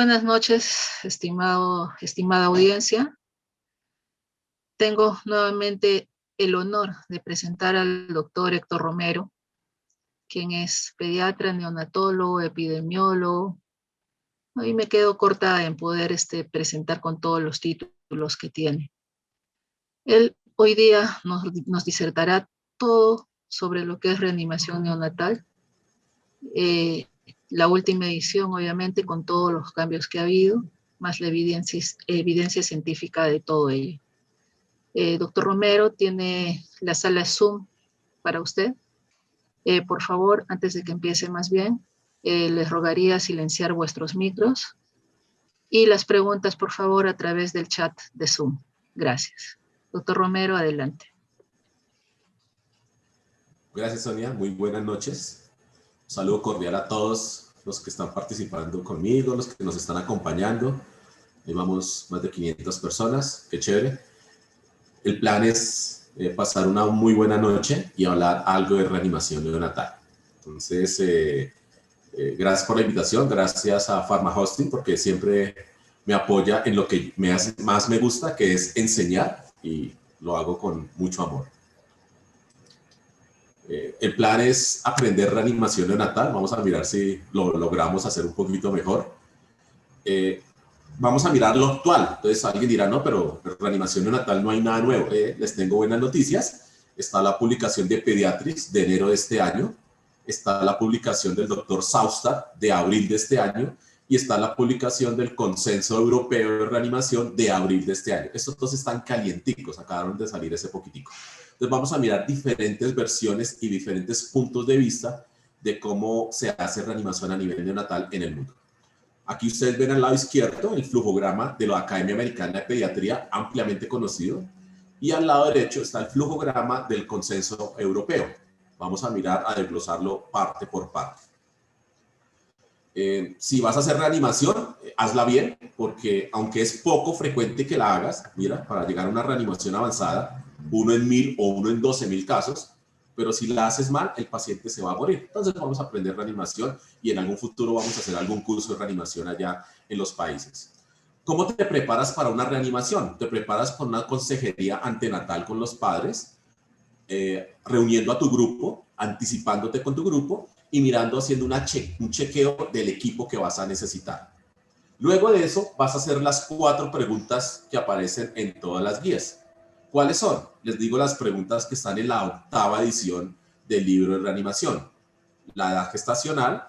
Buenas noches, estimada audiencia. Tengo nuevamente el honor de presentar al doctor Héctor Romero, quien es pediatra, neonatólogo, epidemiólogo. Y me quedo corta en poder presentar con todos los títulos que tiene. Él hoy día nos disertará todo sobre lo que es reanimación neonatal. La última edición, obviamente, con todos los cambios que ha habido, más la evidencia científica de todo ello. Doctor Romero tiene la sala Zoom para usted. Por favor, antes de que empiece más bien, les rogaría silenciar vuestros micros y las preguntas, por favor, a través del chat de Zoom. Gracias. Doctor Romero, adelante. Gracias, Sonia. Muy buenas noches. Un saludo cordial a todos los que están participando conmigo, los que nos están acompañando. Llevamos más de 500 personas. Qué chévere. El plan es pasar una muy buena noche y hablar algo de reanimación neonatal. Entonces, gracias por la invitación. Gracias a Pharma Hosting porque siempre me apoya en lo que más me gusta, que es enseñar, y lo hago con mucho amor. El plan es aprender reanimación neonatal. Vamos a mirar si lo logramos hacer un poquito mejor. Vamos a mirar lo actual. Entonces alguien dirá, no, pero reanimación neonatal no hay nada nuevo. Les tengo buenas noticias. Está la publicación de Pediatrics de enero de este año. Está la publicación del doctor Saustad de abril de este año. Y está la publicación del Consenso Europeo de Reanimación de abril de este año. Estos dos están calienticos, acabaron de salir ese poquitico. Entonces vamos a mirar diferentes versiones y diferentes puntos de vista de cómo se hace reanimación a nivel neonatal en el mundo. Aquí ustedes ven al lado izquierdo el flujograma de la Academia Americana de Pediatría, ampliamente conocido, y al lado derecho está el flujograma del Consenso Europeo. Vamos a mirar, a desglosarlo parte por parte. Si vas a hacer reanimación, hazla bien, porque aunque es poco frecuente que la hagas, mira, para llegar a una reanimación avanzada, 1 en 1000 o 1 en 12.000 casos, pero si la haces mal, el paciente se va a morir. Entonces vamos a aprender reanimación y en algún futuro vamos a hacer algún curso de reanimación allá en los países. ¿Cómo te preparas para una reanimación? Te preparas con una consejería antenatal con los padres, reuniendo a tu grupo, anticipándote con tu grupo y mirando, haciendo un chequeo del equipo que vas a necesitar. Luego de eso, vas a hacer las 4 preguntas que aparecen en todas las guías. ¿Cuáles son? Les digo las preguntas que están en la 8ª edición del libro de reanimación. La edad gestacional,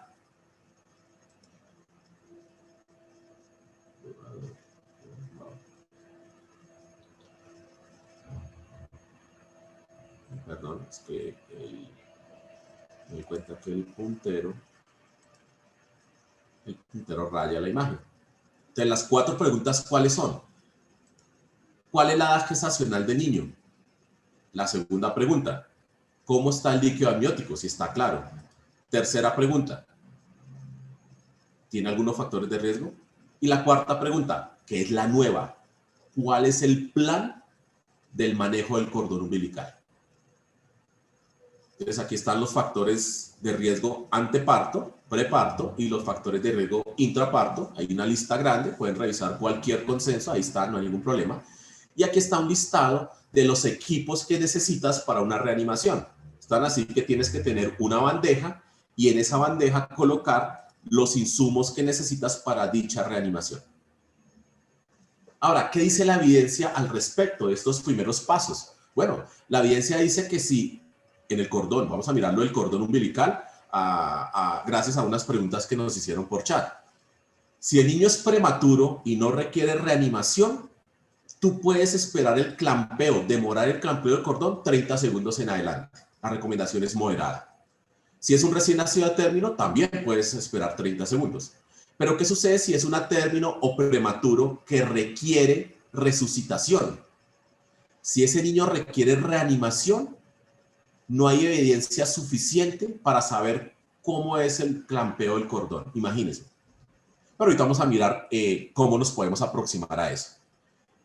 perdón, es que me doy cuenta que el puntero raya la imagen. Entonces, las 4 preguntas, ¿cuáles son? ¿Cuál es la edad gestacional del niño? La segunda pregunta, ¿cómo está el líquido amniótico? Si está claro. Tercera pregunta, ¿tiene algunos factores de riesgo? Y la 4ª pregunta, que es la nueva, ¿cuál es el plan del manejo del cordón umbilical? Entonces aquí están los factores de riesgo anteparto, preparto y los factores de riesgo intraparto. Hay una lista grande, pueden revisar cualquier consenso, ahí está, no hay ningún problema. Y aquí está un listado de los equipos que necesitas para una reanimación. Están así que tienes que tener una bandeja y en esa bandeja colocar los insumos que necesitas para dicha reanimación. Ahora, ¿qué dice la evidencia al respecto de estos primeros pasos? Bueno, la evidencia dice que si en el cordón, vamos a mirarlo del cordón umbilical, gracias a unas preguntas que nos hicieron por chat. Si el niño es prematuro y no requiere reanimación, tú puedes esperar el clampeo, demorar el clampeo del cordón 30 segundos en adelante. La recomendación es moderada. Si es un recién nacido a término, también puedes esperar 30 segundos. Pero ¿qué sucede si es un a término o prematuro que requiere resucitación? Si ese niño requiere reanimación, no hay evidencia suficiente para saber cómo es el clampeo del cordón. Imagínense. Pero ahorita vamos a mirar cómo nos podemos aproximar a eso.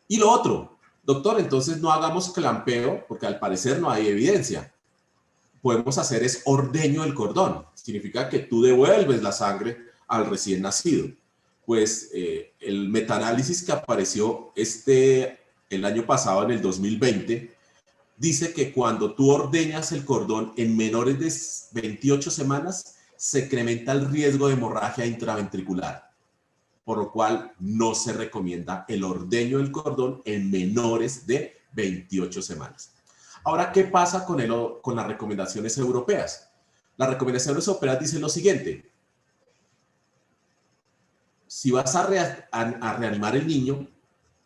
Y lo otro, doctor, entonces no hagamos clampeo porque al parecer no hay evidencia. Podemos hacer es ordeño del cordón. Significa que tú devuelves la sangre al recién nacido. Pues el metaanálisis que apareció el año pasado, en el 2020, dice que cuando tú ordeñas el cordón en menores de 28 semanas, se incrementa el riesgo de hemorragia intraventricular, por lo cual no se recomienda el ordeño del cordón en menores de 28 semanas. Ahora, ¿qué pasa con las recomendaciones europeas? Las recomendaciones europeas dicen lo siguiente: si vas a reanimar el niño,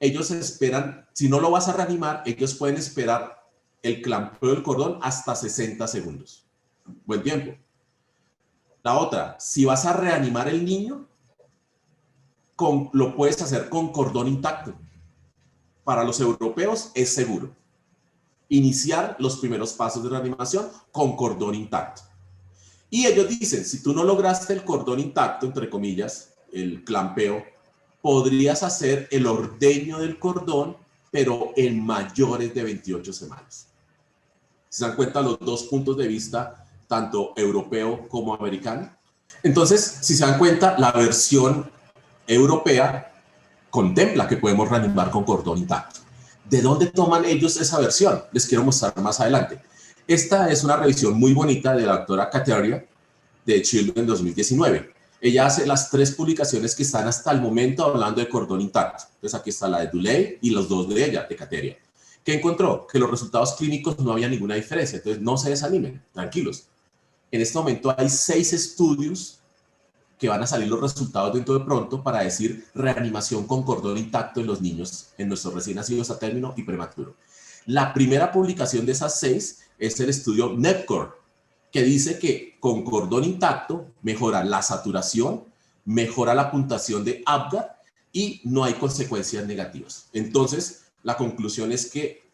ellos esperan, si no lo vas a reanimar, ellos pueden esperar el clampeo del cordón hasta 60 segundos. Buen tiempo. La otra, si vas a reanimar el niño, lo puedes hacer con cordón intacto. Para los europeos es seguro iniciar los primeros pasos de reanimación con cordón intacto. Y ellos dicen, si tú no lograste el cordón intacto, entre comillas, el clampeo, podrías hacer el ordeño del cordón, pero en mayores de 28 semanas. ¿Se dan cuenta los dos puntos de vista, tanto europeo como americano? Entonces, si se dan cuenta, la versión europea contempla que podemos reanimar con cordón intacto. ¿De dónde toman ellos esa versión? Les quiero mostrar más adelante. Esta es una revisión muy bonita de la doctora Kateria de Children en 2019. Ella hace las 3 publicaciones que están hasta el momento hablando de cordón intacto. Entonces aquí está la de Duley y los 2 de ella, de Kateria. ¿Qué encontró? Que los resultados clínicos no había ninguna diferencia. Entonces no se desanimen, tranquilos. En este momento hay 6 estudios que van a salir los resultados dentro de pronto para decir reanimación con cordón intacto en los niños, en nuestros recién nacidos a término y prematuro. La primera publicación de esas 6 es el estudio NEPCOR, que dice que con cordón intacto mejora la saturación, mejora la puntuación de Apgar y no hay consecuencias negativas. Entonces, la conclusión es que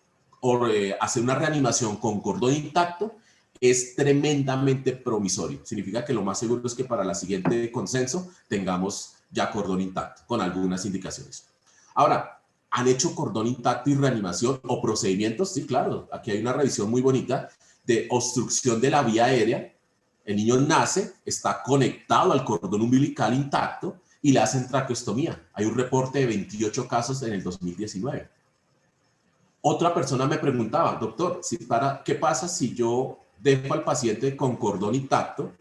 hacer una reanimación con cordón intacto es tremendamente promisorio. Significa que lo más seguro es que para la siguiente consenso tengamos ya cordón intacto, con algunas indicaciones. Ahora, ¿han hecho cordón intacto y reanimación o procedimientos? Sí, claro. Aquí hay una revisión muy bonita de obstrucción de la vía aérea. El niño nace, está conectado al cordón umbilical intacto y le hacen traqueostomía. Hay un reporte de 28 casos en el 2019. Otra persona me preguntaba, doctor, ¿qué pasa si yo dejo al paciente con cordón intacto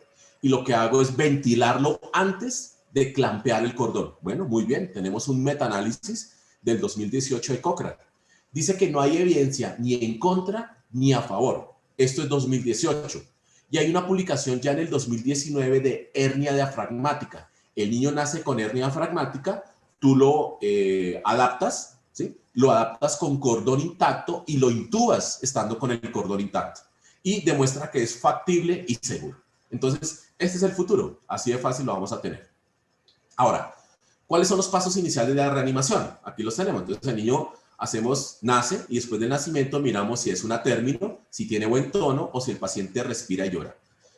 y lo que hago es ventilarlo antes de clampear el cordón? Bueno, muy bien, tenemos un metaanálisis del 2018 de Cochrane. Dice que no hay evidencia ni en contra ni a favor. Esto es 2018. Y hay una publicación ya en el 2019 de hernia diafragmática. El niño nace con hernia diafragmática, tú lo adaptas, ¿sí? Lo adaptas con cordón intacto y lo intubas estando con el cordón intacto. Y demuestra que es factible y seguro. Entonces, este es el futuro. Así de fácil lo vamos a tener. Ahora, ¿cuáles son los pasos iniciales de la reanimación? Aquí los tenemos. Entonces, el niño nace y después del nacimiento miramos si es una término, si tiene buen tono o si el paciente respira y llora.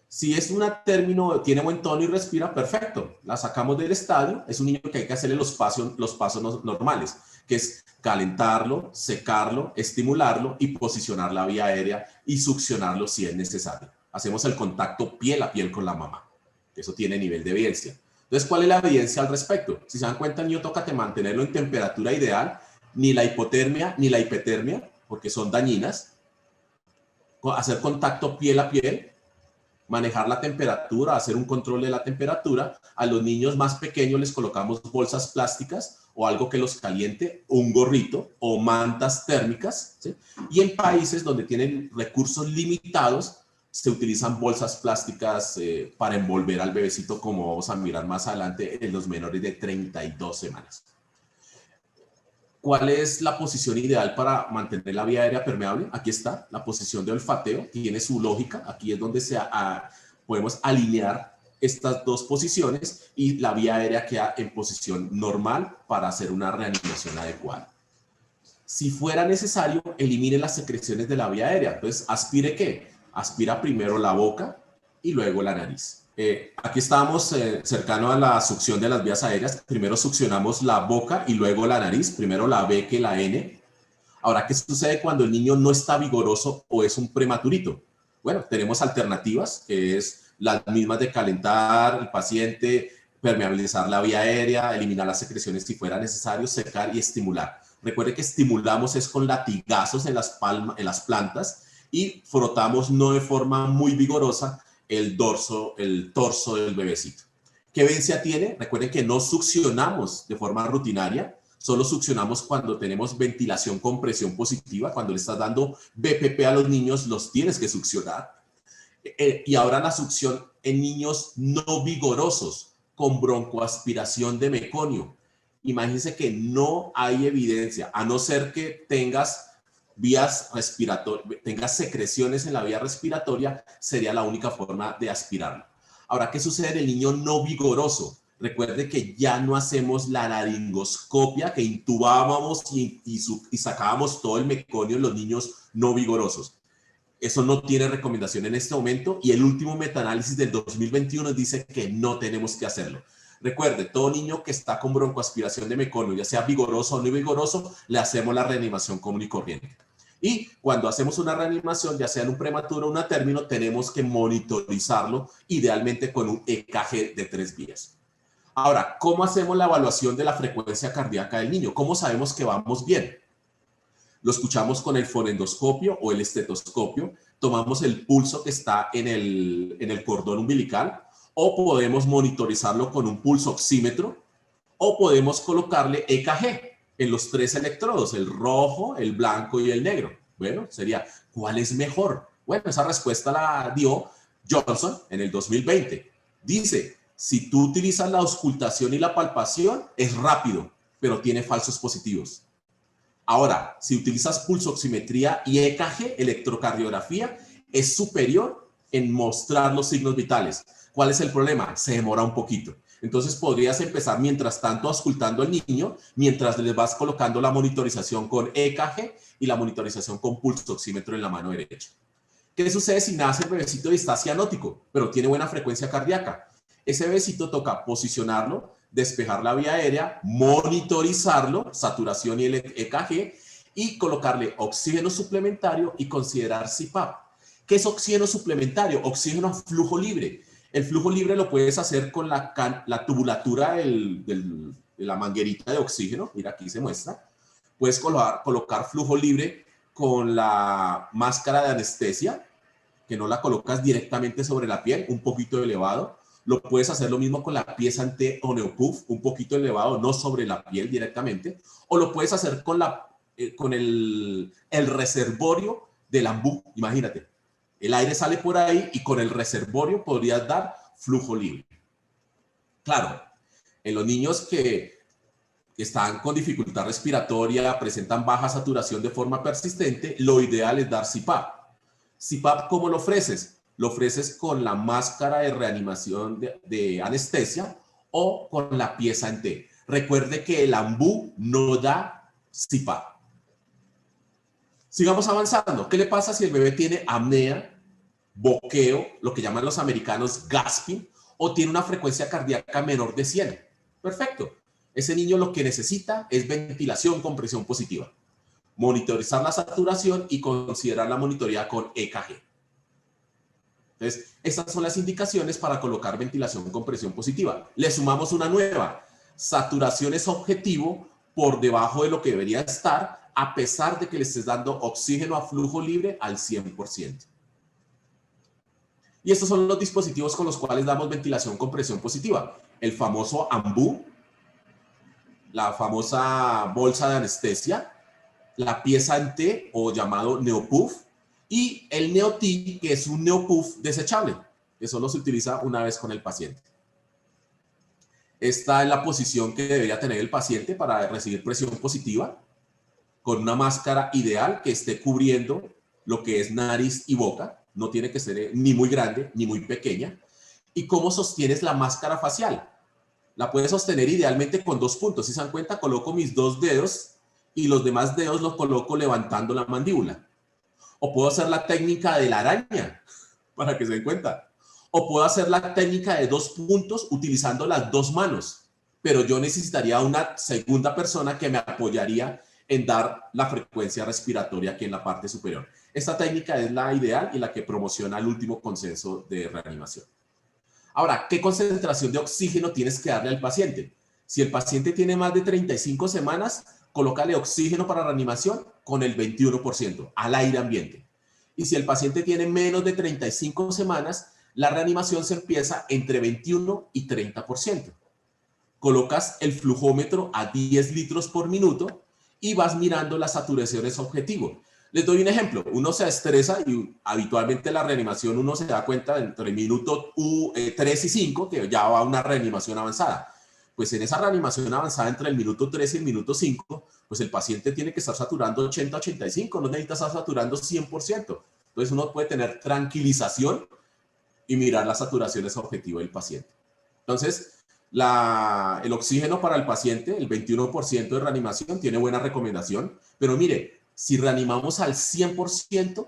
Si es una término, tiene buen tono y respira, perfecto. La sacamos del estadio. Es un niño que hay que hacerle los pasos normales, que es calentarlo, secarlo, estimularlo y posicionar la vía aérea y succionarlo si es necesario. Hacemos el contacto piel a piel con la mamá. Eso tiene nivel de evidencia. Entonces, ¿cuál es la evidencia al respecto? Si se dan cuenta, el niño toca mantenerlo en temperatura ideal, ni la hipotermia ni la hipertermia, porque son dañinas. Hacer contacto piel a piel, manejar la temperatura, hacer un control de la temperatura. A los niños más pequeños les colocamos bolsas plásticas o algo que los caliente, un gorrito o mantas térmicas, ¿sí? Y en países donde tienen recursos limitados, se utilizan bolsas plásticas para envolver al bebecito, como vamos a mirar más adelante en los menores de 32 semanas. ¿Cuál es la posición ideal para mantener la vía aérea permeable? Aquí está, la posición de olfateo, tiene su lógica. Aquí es donde podemos alinear estas dos posiciones y la vía aérea queda en posición normal para hacer una reanimación adecuada. Si fuera necesario, elimine las secreciones de la vía aérea. Entonces, ¿aspire qué? Aspira primero la boca y luego la nariz. Aquí estamos cercano a la succión de las vías aéreas. Primero succionamos la boca y luego la nariz. Primero la B que la N. Ahora, ¿qué sucede cuando el niño no está vigoroso o es un prematurito? Bueno, tenemos alternativas, que es las mismas de calentar el paciente, permeabilizar la vía aérea, eliminar las secreciones si fuera necesario, secar y estimular. Recuerde que estimulamos es con latigazos en las plantas y frotamos no de forma muy vigorosa el torso del bebecito. ¿Qué vencia tiene? Recuerden que no succionamos de forma rutinaria, solo succionamos cuando tenemos ventilación con presión positiva. Cuando le estás dando BPP a los niños, los tienes que succionar. Y ahora la succión en niños no vigorosos, con broncoaspiración de meconio. Imagínense que no hay evidencia, a no ser que tengas vías respiratorias, tengas secreciones en la vía respiratoria, sería la única forma de aspirarlo. Ahora, ¿qué sucede en el niño no vigoroso? Recuerde que ya no hacemos la laringoscopia, que intubábamos y sacábamos todo el meconio en los niños no vigorosos. Eso no tiene recomendación en este momento y el último metaanálisis del 2021 dice que no tenemos que hacerlo. Recuerde, todo niño que está con broncoaspiración de meconio, ya sea vigoroso o no vigoroso, le hacemos la reanimación común y corriente. Y cuando hacemos una reanimación, ya sea en un prematuro o un a término, tenemos que monitorizarlo, idealmente con un EKG de 3 vías. Ahora, ¿cómo hacemos la evaluación de la frecuencia cardíaca del niño? ¿Cómo sabemos que vamos bien? Lo escuchamos con el fonendoscopio o el estetoscopio, tomamos el pulso que está en el cordón umbilical, o podemos monitorizarlo con un pulso oxímetro, o podemos colocarle EKG en los 3 electrodos, el rojo, el blanco y el negro. Bueno, sería, ¿cuál es mejor? Bueno, esa respuesta la dio Johnson en el 2020. Dice, si tú utilizas la auscultación y la palpación, es rápido, pero tiene falsos positivos. Ahora, si utilizas pulsoximetría y EKG, electrocardiografía, es superior en mostrar los signos vitales. ¿Cuál es el problema? Se demora un poquito. Entonces podrías empezar mientras tanto auscultando al niño, mientras les vas colocando la monitorización con EKG y la monitorización con pulsoxímetro en la mano derecha. ¿Qué sucede si nace el bebecito de distasia anótico, pero tiene buena frecuencia cardíaca? Ese bebecito toca posicionarlo, despejar la vía aérea, monitorizarlo, saturación y el EKG, y colocarle oxígeno suplementario y considerar CPAP. ¿Qué es oxígeno suplementario? Oxígeno a flujo libre. El flujo libre lo puedes hacer con la tubulatura de la manguerita de oxígeno. Mira, aquí se muestra. Puedes colocar flujo libre con la máscara de anestesia, que no la colocas directamente sobre la piel, un poquito elevado. Lo puedes hacer lo mismo con la pieza en T o Neopuff, un poquito elevado, no sobre la piel directamente. O lo puedes hacer con el reservorio del ambú. Imagínate, el aire sale por ahí y con el reservorio podrías dar flujo libre. Claro, en los niños que están con dificultad respiratoria, presentan baja saturación de forma persistente, lo ideal es dar CPAP. CPAP, ¿cómo lo ofreces? Lo ofreces con la máscara de reanimación de anestesia o con la pieza en T. Recuerde que el ambú no da CPAP. Sigamos avanzando. ¿Qué le pasa si el bebé tiene apnea, boqueo, lo que llaman los americanos gasping, o tiene una frecuencia cardíaca menor de 100? Perfecto. Ese niño lo que necesita es ventilación con presión positiva. Monitorizar la saturación y considerar la monitoría con EKG. Entonces, estas son las indicaciones para colocar ventilación con presión positiva. Le sumamos una nueva. Saturación es objetivo por debajo de lo que debería estar, a pesar de que le estés dando oxígeno a flujo libre al 100%. Y estos son los dispositivos con los cuales damos ventilación con presión positiva. El famoso ambú, la famosa bolsa de anestesia, la pieza en T o llamado Neopuff, y el Neoti, que es un Neopuff desechable, que solo se utiliza una vez con el paciente. Esta es la posición que debería tener el paciente para recibir presión positiva, con una máscara ideal que esté cubriendo lo que es nariz y boca. No tiene que ser ni muy grande ni muy pequeña. ¿Y cómo sostienes la máscara facial? La puedes sostener idealmente con 2 puntos. Si se dan cuenta, coloco mis 2 dedos y los demás dedos los coloco levantando la mandíbula. O puedo hacer la técnica de la araña, para que se den cuenta. O puedo hacer la técnica de 2 puntos utilizando las 2 manos. Pero yo necesitaría una segunda persona que me apoyaría en dar la frecuencia respiratoria aquí en la parte superior. Esta técnica es la ideal y la que promociona el último consenso de reanimación. Ahora, ¿qué concentración de oxígeno tienes que darle al paciente? Si el paciente tiene más de 35 semanas, colócale oxígeno para reanimación con el 21% al aire ambiente. Y si el paciente tiene menos de 35 semanas, la reanimación se empieza entre 21 y 30%. Colocas el flujómetro a 10 litros por minuto y vas mirando las saturaciones objetivo. Les doy un ejemplo. Uno se estresa y habitualmente la reanimación uno se da cuenta entre el minuto 3 y 5 que ya va a una reanimación avanzada. Pues en esa reanimación avanzada entre el minuto 3 y el minuto 5, pues el paciente tiene que estar saturando 80-85, no necesita estar saturando 100%. Entonces uno puede tener tranquilización y mirar las saturaciones objetivo del paciente. Entonces, el oxígeno para el paciente, el 21% de reanimación, tiene buena recomendación, pero mire, si reanimamos al 100%,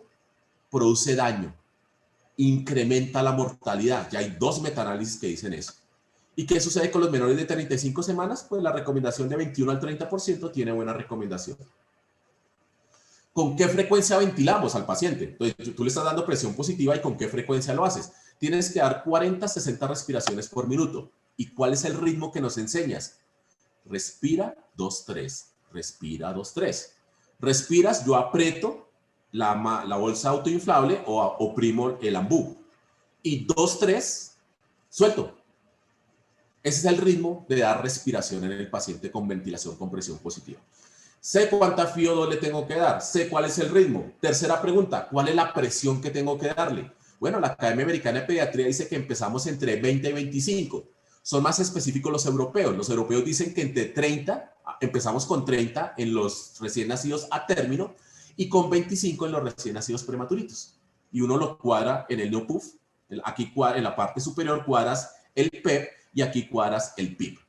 produce daño, incrementa la mortalidad. Ya hay 2 metaanálisis que dicen eso. ¿Y qué sucede con los menores de 35 semanas? Pues la recomendación de 21 al 30% tiene buena recomendación. ¿Con qué frecuencia ventilamos al paciente? Entonces, tú le estás dando presión positiva y ¿con qué frecuencia lo haces? Tienes que dar 40-60 respiraciones por minuto. ¿Y cuál es el ritmo que nos enseñas? Respira 2-3, respira 2-3. Respiras, yo aprieto la bolsa autoinflable o oprimo el ambú. Y 2-3, suelto. Ese es el ritmo de dar respiración en el paciente con ventilación con presión positiva. Sé cuánta FiO2 le tengo que dar, sé cuál es el ritmo. Tercera pregunta, ¿cuál es la presión que tengo que darle? Bueno, la Academia Americana de Pediatría dice que empezamos entre 20 y 25. Son más específicos los europeos. Los europeos dicen que entre 30, empezamos con 30 en los recién nacidos a término y con 25 en los recién nacidos prematuritos. Y uno lo cuadra en el NeoPUF. Aquí en la parte superior cuadras el PEP y aquí cuadras el PIP.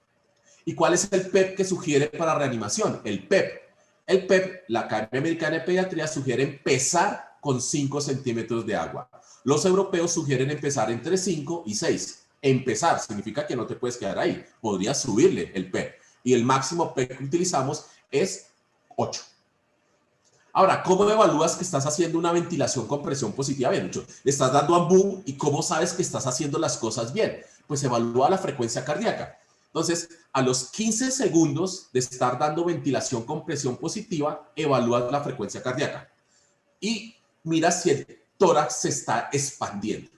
¿Y cuál es el PEP que sugiere para reanimación? El PEP. El PEP, la Academia Americana de Pediatría, sugiere empezar con 5 centímetros de agua. Los europeos sugieren empezar entre 5 y 6. Empezar significa que no te puedes quedar ahí. Podrías subirle el PEP. Y el máximo PEP que utilizamos es 8. Ahora, ¿cómo evalúas que estás haciendo una ventilación con presión positiva bien? Le estás dando ambú y ¿cómo sabes que estás haciendo las cosas bien? Pues evalúa la frecuencia cardíaca. Entonces, a los 15 segundos de estar dando ventilación con presión positiva, evalúas la frecuencia cardíaca y mira si el tórax se está expandiendo.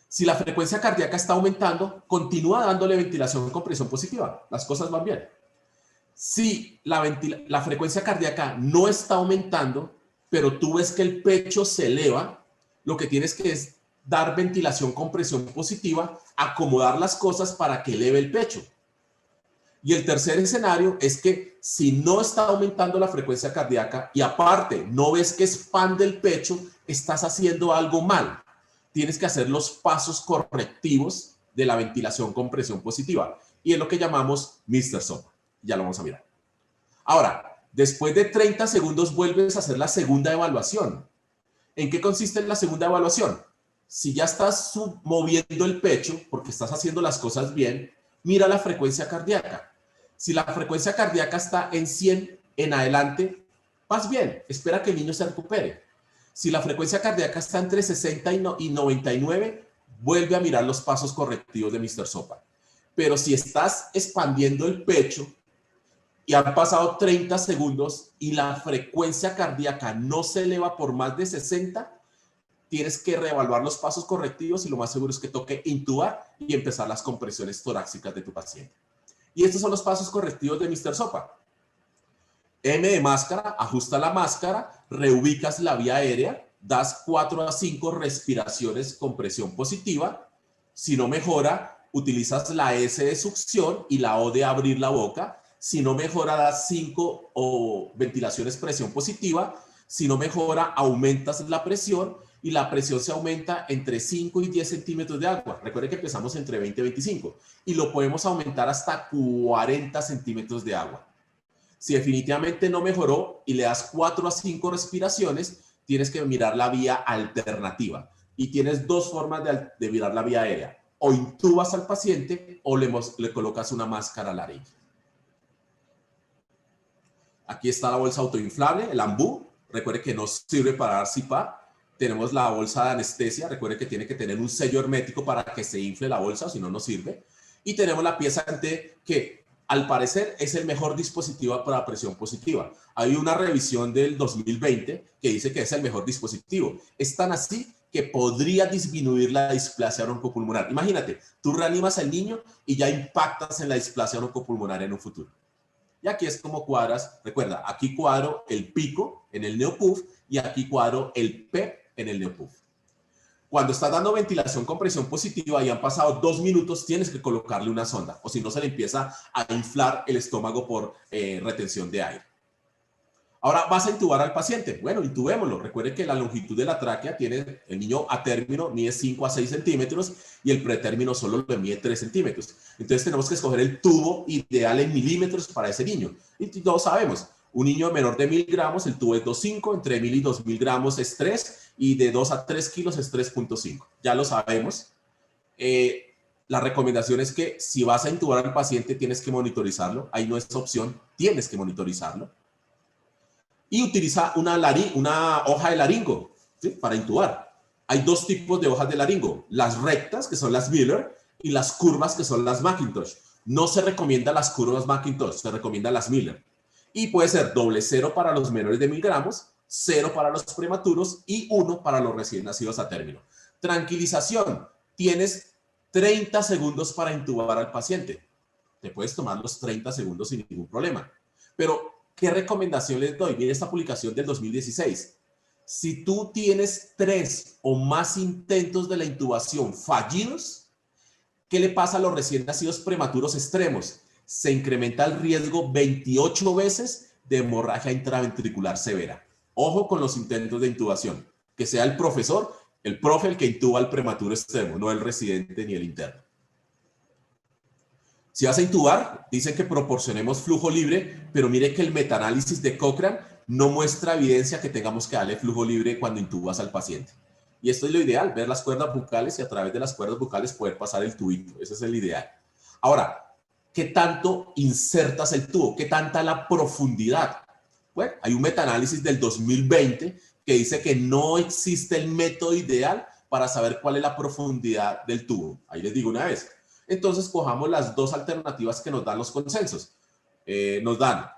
Si la frecuencia cardíaca está aumentando, continúa dándole ventilación con presión positiva. Las cosas van bien. Si la frecuencia cardíaca no está aumentando, pero tú ves que el pecho se eleva, lo que tienes que es dar ventilación con presión positiva, acomodar las cosas para que eleve el pecho. Y el tercer escenario es que si no está aumentando la frecuencia cardíaca y aparte no ves que expande el pecho, estás haciendo algo mal. Tienes que hacer los pasos correctivos de la ventilación con presión positiva. Y es lo que llamamos Mr. Sopa. Ya lo vamos a mirar. Ahora, después de 30 segundos vuelves a hacer la segunda evaluación. ¿En qué consiste la segunda evaluación? Si ya estás moviendo el pecho porque estás haciendo las cosas bien, mira la frecuencia cardíaca. Si la frecuencia cardíaca está en 100 en adelante, vas bien, espera que el niño se recupere. Si la frecuencia cardíaca está entre 60 y 99, vuelve a mirar los pasos correctivos de Mr. Sopa. Pero si estás expandiendo el pecho y han pasado 30 segundos y la frecuencia cardíaca no se eleva por más de 60, tienes que reevaluar los pasos correctivos y lo más seguro es que toque intubar y empezar las compresiones torácicas de tu paciente. Y estos son los pasos correctivos de Mr. Sopa. M de máscara, ajusta la máscara, reubicas la vía aérea, das 4 a 5 respiraciones con presión positiva. Si no mejora, utilizas la S de succión y la O de abrir la boca. Si no mejora, das 5 ventilaciones presión positiva. Si no mejora, aumentas la presión y la presión se aumenta entre 5 y 10 centímetros de agua. Recuerden que empezamos entre 20 y 25 y lo podemos aumentar hasta 40 centímetros de agua. Si definitivamente no mejoró y le das 4 a 5 respiraciones, tienes que mirar la vía alternativa. Y tienes 2 formas de mirar la vía aérea. O intubas al paciente o le colocas una máscara laringe. Aquí está la bolsa autoinflable, el ambú. Recuerde que no sirve para dar CPAP. Tenemos la bolsa de anestesia, recuerde que tiene que tener un sello hermético para que se infle la bolsa, si no, no sirve. Y tenemos la pieza T, que al parecer es el mejor dispositivo para presión positiva. Hay una revisión del 2020 que dice que es el mejor dispositivo. Es tan así que podría disminuir la displasia broncopulmonar. Imagínate, tú reanimas al niño y ya impactas en la displasia broncopulmonar en un futuro. Y aquí es como cuadras, recuerda, aquí cuadro el pico en el NeoPuff y aquí cuadro el PEP en el NeoPuff. Cuando estás dando ventilación con presión positiva y han pasado 2 minutos, tienes que colocarle una sonda, o si no se le empieza a inflar el estómago por retención de aire. Ahora vas a intubar al paciente. Bueno, intubémoslo. Recuerde que la longitud de la tráquea tiene, el niño a término mide 5 a 6 centímetros y el pretérmino solo le mide 3 centímetros. Entonces tenemos que escoger el tubo ideal en milímetros para ese niño. Y todos sabemos, un niño menor de 1000 gramos, el tubo es 2,5, entre 1000 y 2000 gramos es 3 y de 2 a 3 kilos es 3,5. Ya lo sabemos. La recomendación es que si vas a intubar al paciente tienes que monitorizarlo. Ahí no es opción, tienes que monitorizarlo. Y utiliza una hoja de laringo, ¿sí?, para intubar. Hay 2 tipos de hojas de laringo, las rectas, que son las Miller, y las curvas, que son las McIntosh. No se recomienda las curvas McIntosh, se recomienda las Miller. Y puede ser doble 0 para los menores de 1000 gramos, 0 para los prematuros y 1 para los recién nacidos a término. Tranquilización, tienes 30 segundos para intubar al paciente. Te puedes tomar los 30 segundos sin ningún problema. Pero ¿qué recomendación les doy? Viene esta publicación del 2016. Si tú tienes 3 o más intentos de la intubación fallidos, ¿qué le pasa a los recién nacidos prematuros extremos? Se incrementa el riesgo 28 veces de hemorragia intraventricular severa. Ojo con los intentos de intubación. Que sea el profesor, el profe, el que intuba al prematuro extremo, no el residente ni el interno. Si vas a intubar, dicen que proporcionemos flujo libre, pero mire que el metaanálisis de Cochrane no muestra evidencia que tengamos que darle flujo libre cuando intubas al paciente. Y esto es lo ideal, ver las cuerdas bucales y a través de las cuerdas bucales poder pasar el tubito. Ese es el ideal. Ahora, ¿qué tanto insertas el tubo? ¿Qué tanta la profundidad? Bueno, hay un metaanálisis del 2020 que dice que no existe el método ideal para saber cuál es la profundidad del tubo. Ahí les digo una vez. Entonces, cojamos las 2 alternativas que nos dan los consensos. Nos dan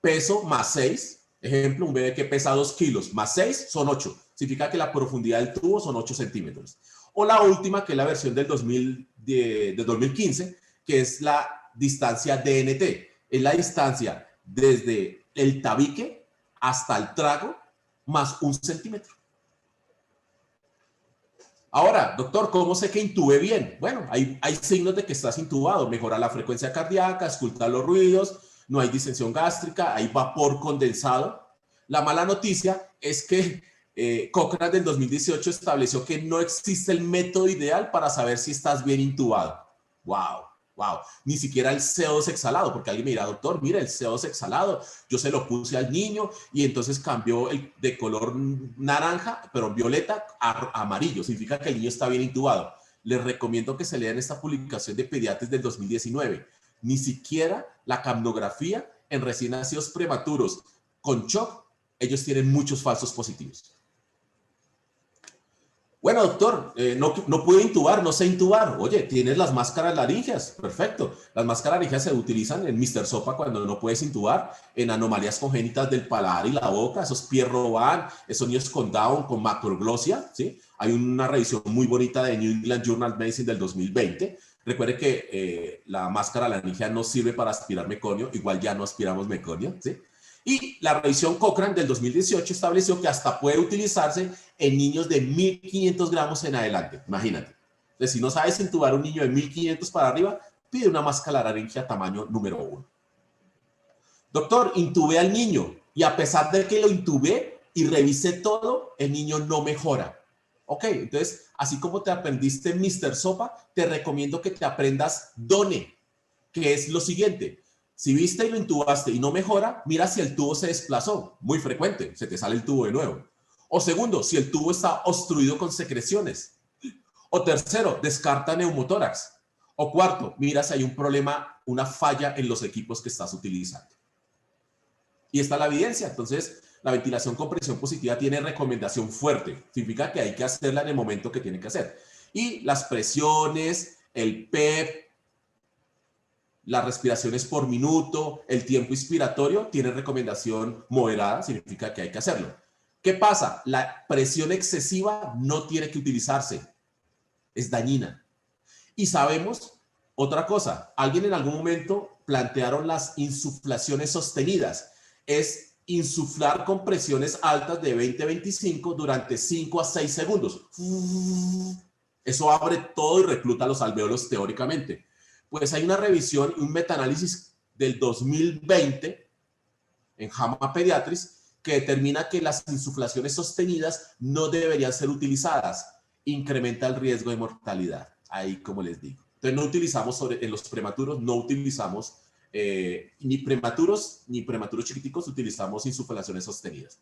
peso más 6. Ejemplo, un bebé que pesa 2 kilos más 6 son 8. Significa que la profundidad del tubo son 8 centímetros. O la última, que es la versión del 2015, que es la distancia DNT. Es la distancia desde el tabique hasta el trago más 1 centímetro. Ahora, doctor, ¿cómo sé que intubé bien? Bueno, hay signos de que estás intubado. Mejora la frecuencia cardíaca, escucha los ruidos, no hay distensión gástrica, hay vapor condensado. La mala noticia es que Cochrane del 2018 estableció que no existe el método ideal para saber si estás bien intubado. ¡Wow! ¡Wow! Ni siquiera el CO2 exhalado, porque alguien me dirá, doctor, mira, el CO2 exhalado, yo se lo puse al niño y entonces cambió de color naranja, pero violeta a amarillo. Significa que el niño está bien intubado. Les recomiendo que se lean esta publicación de Pediatrics del 2019. Ni siquiera la capnografía en recién nacidos prematuros con shock, ellos tienen muchos falsos positivos. Bueno, doctor, no puedo intubar, no sé intubar. Oye, tienes las máscaras laríngeas. Perfecto. Las máscaras laríngeas se utilizan en Mr. Sopa cuando no puedes intubar, en anomalías congénitas del paladar y la boca, esos Pierre-Robin, esos niños con Down, con macroglosia, ¿sí? Hay una revisión muy bonita de New England Journal of Medicine del 2020. Recuerde que la máscara laríngea no sirve para aspirar meconio, igual ya no aspiramos meconio, ¿sí? Y la revisión Cochrane del 2018 estableció que hasta puede utilizarse en niños de 1500 gramos en adelante. Imagínate. Entonces, si no sabes intubar un niño de 1500 para arriba, pide una máscara laríngea tamaño número 1. Doctor, intubé al niño y a pesar de que lo intubé y revisé todo, el niño no mejora. Ok, entonces, así como te aprendiste Mr. Sopa, te recomiendo que te aprendas DONE, que es lo siguiente. Si viste y lo intubaste y no mejora, mira si el tubo se desplazó. Muy frecuente, se te sale el tubo de nuevo. O segundo, si el tubo está obstruido con secreciones. O tercero, descarta neumotórax. O cuarto, mira si hay un problema, una falla en los equipos que estás utilizando. Y está la evidencia. Entonces, La ventilación con presión positiva tiene recomendación fuerte. Significa que hay que hacerla en el momento que tiene que hacer. Y las presiones, el PEP, las respiraciones por minuto, el tiempo inspiratorio, tienen recomendación moderada. Significa que hay que hacerlo. ¿Qué pasa? La presión excesiva no tiene que utilizarse. Es dañina. Y sabemos otra cosa. Alguien en algún momento plantearon las insuflaciones sostenidas. Es insuflar con presiones altas de 20-25 durante 5 a 6 segundos. Eso abre todo y recluta los alvéolos teóricamente. Pues hay una revisión y un metaanálisis del 2020 en JAMA Pediatrics que determina que las insuflaciones sostenidas no deberían ser utilizadas. Incrementa el riesgo de mortalidad. Ahí, como les digo. Entonces, no utilizamos en los prematuros, no utilizamos ni prematuros chiquiticos, utilizamos insuflaciones sostenidas.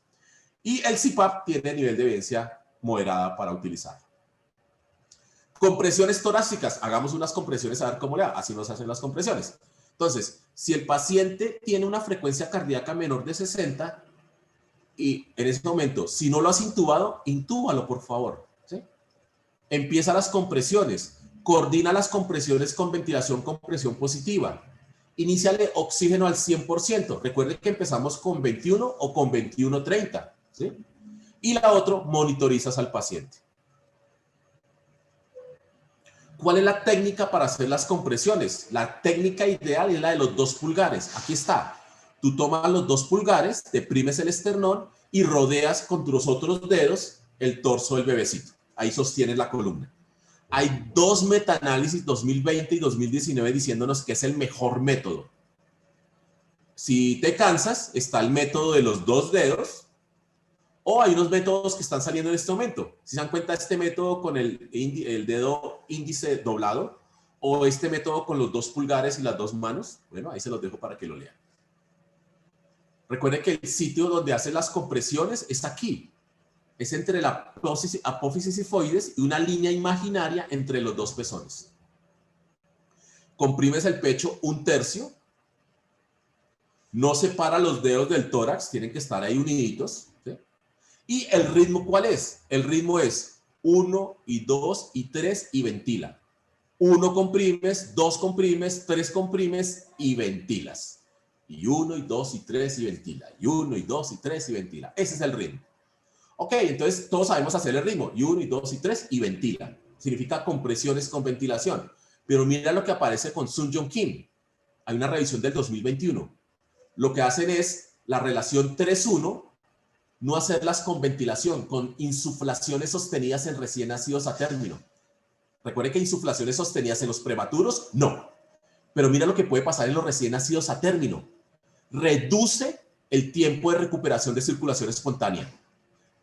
Y el CPAP tiene nivel de evidencia moderada para utilizar. Compresiones torácicas. Hagamos unas compresiones a ver cómo le va. Así nos hacen las compresiones. Entonces, si el paciente tiene una frecuencia cardíaca menor de 60 y en ese momento, si no lo has intubado, intúbalo, por favor. ¿Sí? Empieza las compresiones. Coordina las compresiones con ventilación con presión positiva. Iníciale oxígeno al 100%. Recuerde que empezamos con 21 o con 21-30. ¿Sí? Y la otra, monitorizas al paciente. ¿Cuál es la técnica para hacer las compresiones? La técnica ideal es la de los 2 pulgares. Aquí está. Tú tomas los 2 pulgares, deprimes el esternón y rodeas con tus otros dedos el torso del bebecito. Ahí sostienes la columna. Hay 2 metaanálisis, 2020 y 2019, diciéndonos que es el mejor método. Si te cansas, está el método de los 2 dedos, o hay unos métodos que están saliendo en este momento. Si se dan cuenta, este método con el dedo índice doblado, o este método con los 2 pulgares y las 2 manos, bueno, ahí se los dejo para que lo lean. Recuerden que el sitio donde hacen las compresiones es aquí. Es entre la apófisis sifoides y una línea imaginaria entre los 2 pezones. Comprimes el pecho 1/3. No separa los dedos del tórax, tienen que estar ahí uniditos. ¿Sí? ¿Y el ritmo cuál es? El ritmo es 1 y 2 y 3 y ventila. 1 comprimes, 2 comprimes, 3 comprimes y ventilas. Y 1 y 2 y 3 y ventila. Y 1 y 2 y 3 y ventila. Ese es el ritmo. Ok, entonces todos sabemos hacer el ritmo. Y 1 y 2 y 3 y ventila. Significa compresiones con ventilación. Pero mira lo que aparece con Sun Jong Kim. Hay una revisión del 2021. Lo que hacen es la relación 3-1, no hacerlas con ventilación, con insuflaciones sostenidas en recién nacidos a término. Recuerde que insuflaciones sostenidas en los prematuros, no. Pero mira lo que puede pasar en los recién nacidos a término. Reduce el tiempo de recuperación de circulación espontánea.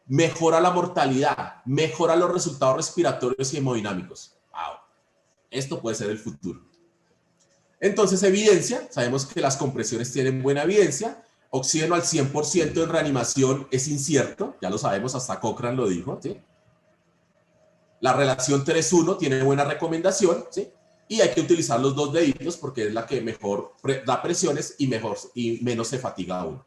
Mejora la mortalidad, mejora los resultados respiratorios y hemodinámicos. Wow. Esto puede ser el futuro. Entonces, evidencia, sabemos que las compresiones tienen buena evidencia. Oxígeno al 100% en reanimación es incierto, ya lo sabemos, hasta Cochrane lo dijo. ¿Sí? La relación 3-1 tiene buena recomendación, ¿sí? Y hay que utilizar los 2 deditos porque es la que mejor da presiones y menos se fatiga a uno.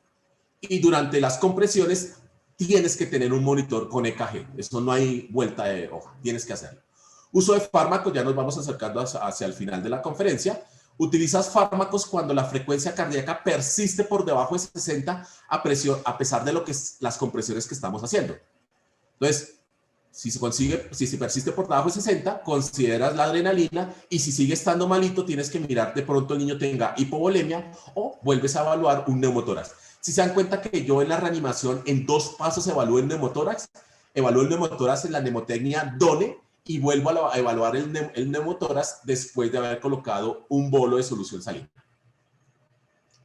Y durante las compresiones tienes que tener un monitor con EKG. Eso no hay vuelta de hoja, tienes que hacerlo. Uso de fármacos, ya nos vamos acercando hacia el final de la conferencia. Utilizas fármacos cuando la frecuencia cardíaca persiste por debajo de 60 a pesar de las compresiones que estamos haciendo. Entonces, si se persiste por debajo de 60, consideras la adrenalina y si sigue estando malito, tienes que mirar de pronto el niño tenga hipovolemia o vuelves a evaluar un neumotórax. Si se dan cuenta que yo en la reanimación en 2 pasos evalúo el neumotórax, evalúo el neumotórax en la mnemotecnia DONE y vuelvo a evaluar el neumotórax después de haber colocado un bolo de solución salina.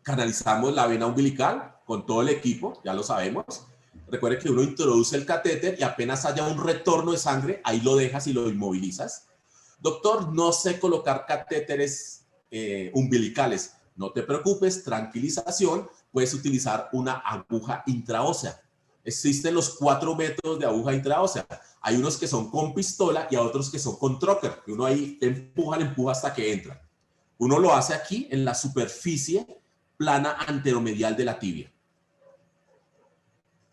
Canalizamos la vena umbilical con todo el equipo, ya lo sabemos. Recuerde que uno introduce el catéter y apenas haya un retorno de sangre, ahí lo dejas y lo inmovilizas. Doctor, no sé colocar catéteres umbilicales. No te preocupes, tranquilización, puedes utilizar una aguja intraósea. Existen los 4 métodos de aguja intraósea. Hay unos que son con pistola y a otros que son con trocker. Uno ahí empuja hasta que entra. Uno lo hace aquí en la superficie plana anteromedial de la tibia.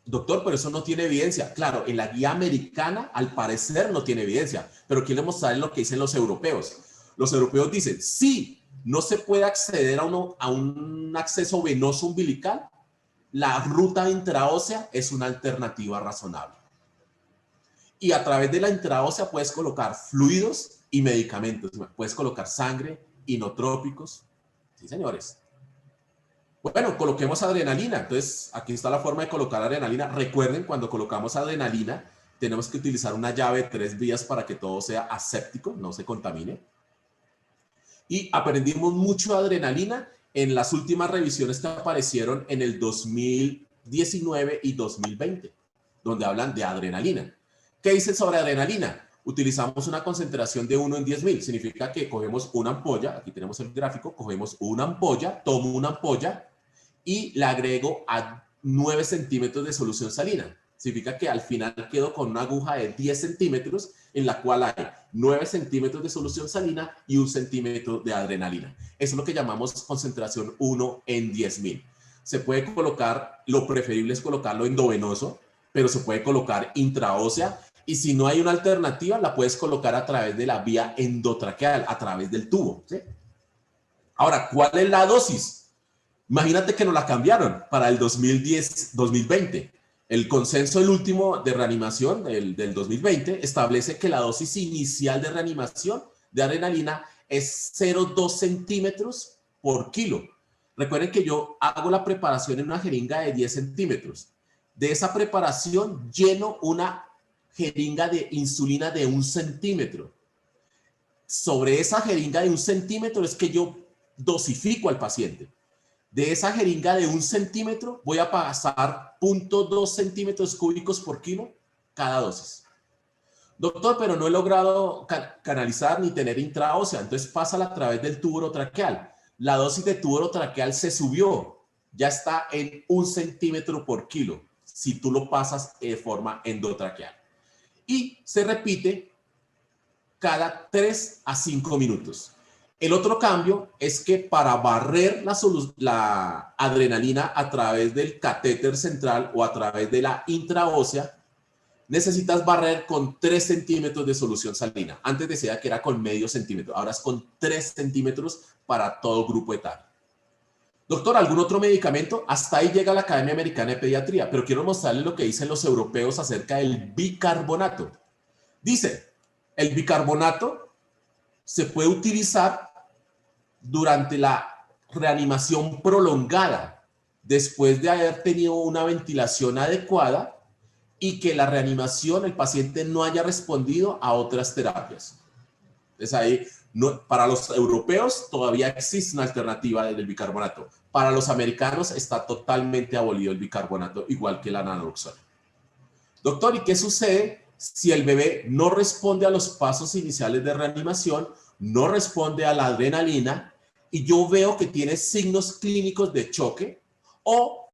Doctor, pero eso no tiene evidencia. Claro, en la guía americana al parecer no tiene evidencia, pero quiero mostrarles lo que dicen los europeos. Los europeos dicen, sí, no se puede acceder a un acceso venoso umbilical, la ruta intraósea es una alternativa razonable. Y a través de la intraósea puedes colocar fluidos y medicamentos. Puedes colocar sangre, inotrópicos. Sí, señores. Bueno, coloquemos adrenalina. Entonces, aquí está la forma de colocar adrenalina. Recuerden, cuando colocamos adrenalina, tenemos que utilizar una llave de 3 vías para que todo sea aséptico, no se contamine. Y aprendimos mucho de adrenalina en las últimas revisiones que aparecieron en el 2019 y 2020, donde hablan de adrenalina. ¿Qué dicen sobre adrenalina? Utilizamos una concentración de 1 en 10.000. Significa que cogemos una ampolla, aquí tenemos el gráfico, cogemos una ampolla, tomo una ampolla y la agrego a 9 centímetros de solución salina. Significa que al final quedo con una aguja de 10 centímetros en la cual hay 9 centímetros de solución salina y 1 centímetro de adrenalina. Eso es lo que llamamos concentración 1 en 10.000. Se puede colocar, lo preferible es colocarlo endovenoso, pero se puede colocar intraósea y si no hay una alternativa, la puedes colocar a través de la vía endotraqueal, a través del tubo, ¿sí? Ahora, ¿cuál es la dosis? Imagínate que nos la cambiaron para el 2010-2020. El consenso, el último de reanimación del 2020, establece que la dosis inicial de reanimación de adrenalina es 0,2 centímetros por kilo. Recuerden que yo hago la preparación en una jeringa de 10 centímetros. De esa preparación lleno una jeringa de insulina de 1 centímetro. Sobre esa jeringa de 1 centímetro es que yo dosifico al paciente. De esa jeringa de 1 centímetro voy a pasar 0,2 centímetros cúbicos por kilo cada dosis. Doctor, pero no he logrado canalizar ni tener intraósea, entonces pásala a través del tubo orotraqueal. La dosis de tubo orotraqueal se subió, ya está en 1 centímetro por kilo, si tú lo pasas de forma endotraqueal. Y se repite cada 3 a 5 minutos. El otro cambio es que para barrer la adrenalina a través del catéter central o a través de la intraósea, necesitas barrer con 3 centímetros de solución salina. Antes decía que era con medio centímetro, ahora es con 3 centímetros para todo grupo etario. Doctor, ¿algún otro medicamento? Hasta ahí llega la Academia Americana de Pediatría, pero quiero mostrarles lo que dicen los europeos acerca del bicarbonato. Dice, el bicarbonato se puede utilizar durante la reanimación prolongada, después de haber tenido una ventilación adecuada y que la reanimación, el paciente no haya respondido a otras terapias. Entonces ahí, para los europeos todavía existe una alternativa del bicarbonato. Para los americanos está totalmente abolido el bicarbonato, igual que la naloxona. Doctor, ¿y qué sucede si el bebé no responde a los pasos iniciales de reanimación, no responde a la adrenalina y yo veo que tiene signos clínicos de choque o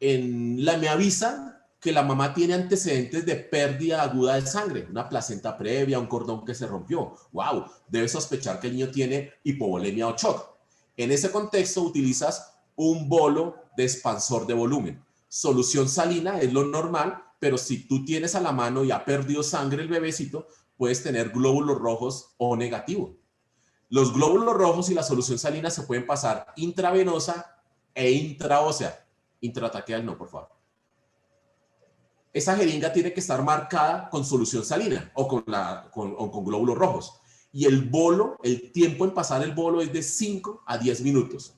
me avisan que la mamá tiene antecedentes de pérdida aguda de sangre, una placenta previa, un cordón que se rompió? ¡Wow! Debes sospechar que el niño tiene hipovolemia o shock. En ese contexto utilizas un bolo de expansor de volumen. Solución salina es lo normal, pero si tú tienes a la mano y ha perdido sangre el bebecito, puedes tener glóbulos rojos O negativo. Los glóbulos rojos y la solución salina se pueden pasar intravenosa e intraósea. Intratraqueal no, por favor. Esa jeringa tiene que estar marcada con solución salina o con glóbulos rojos. Y el bolo, el tiempo en pasar el bolo es de 5 a 10 minutos.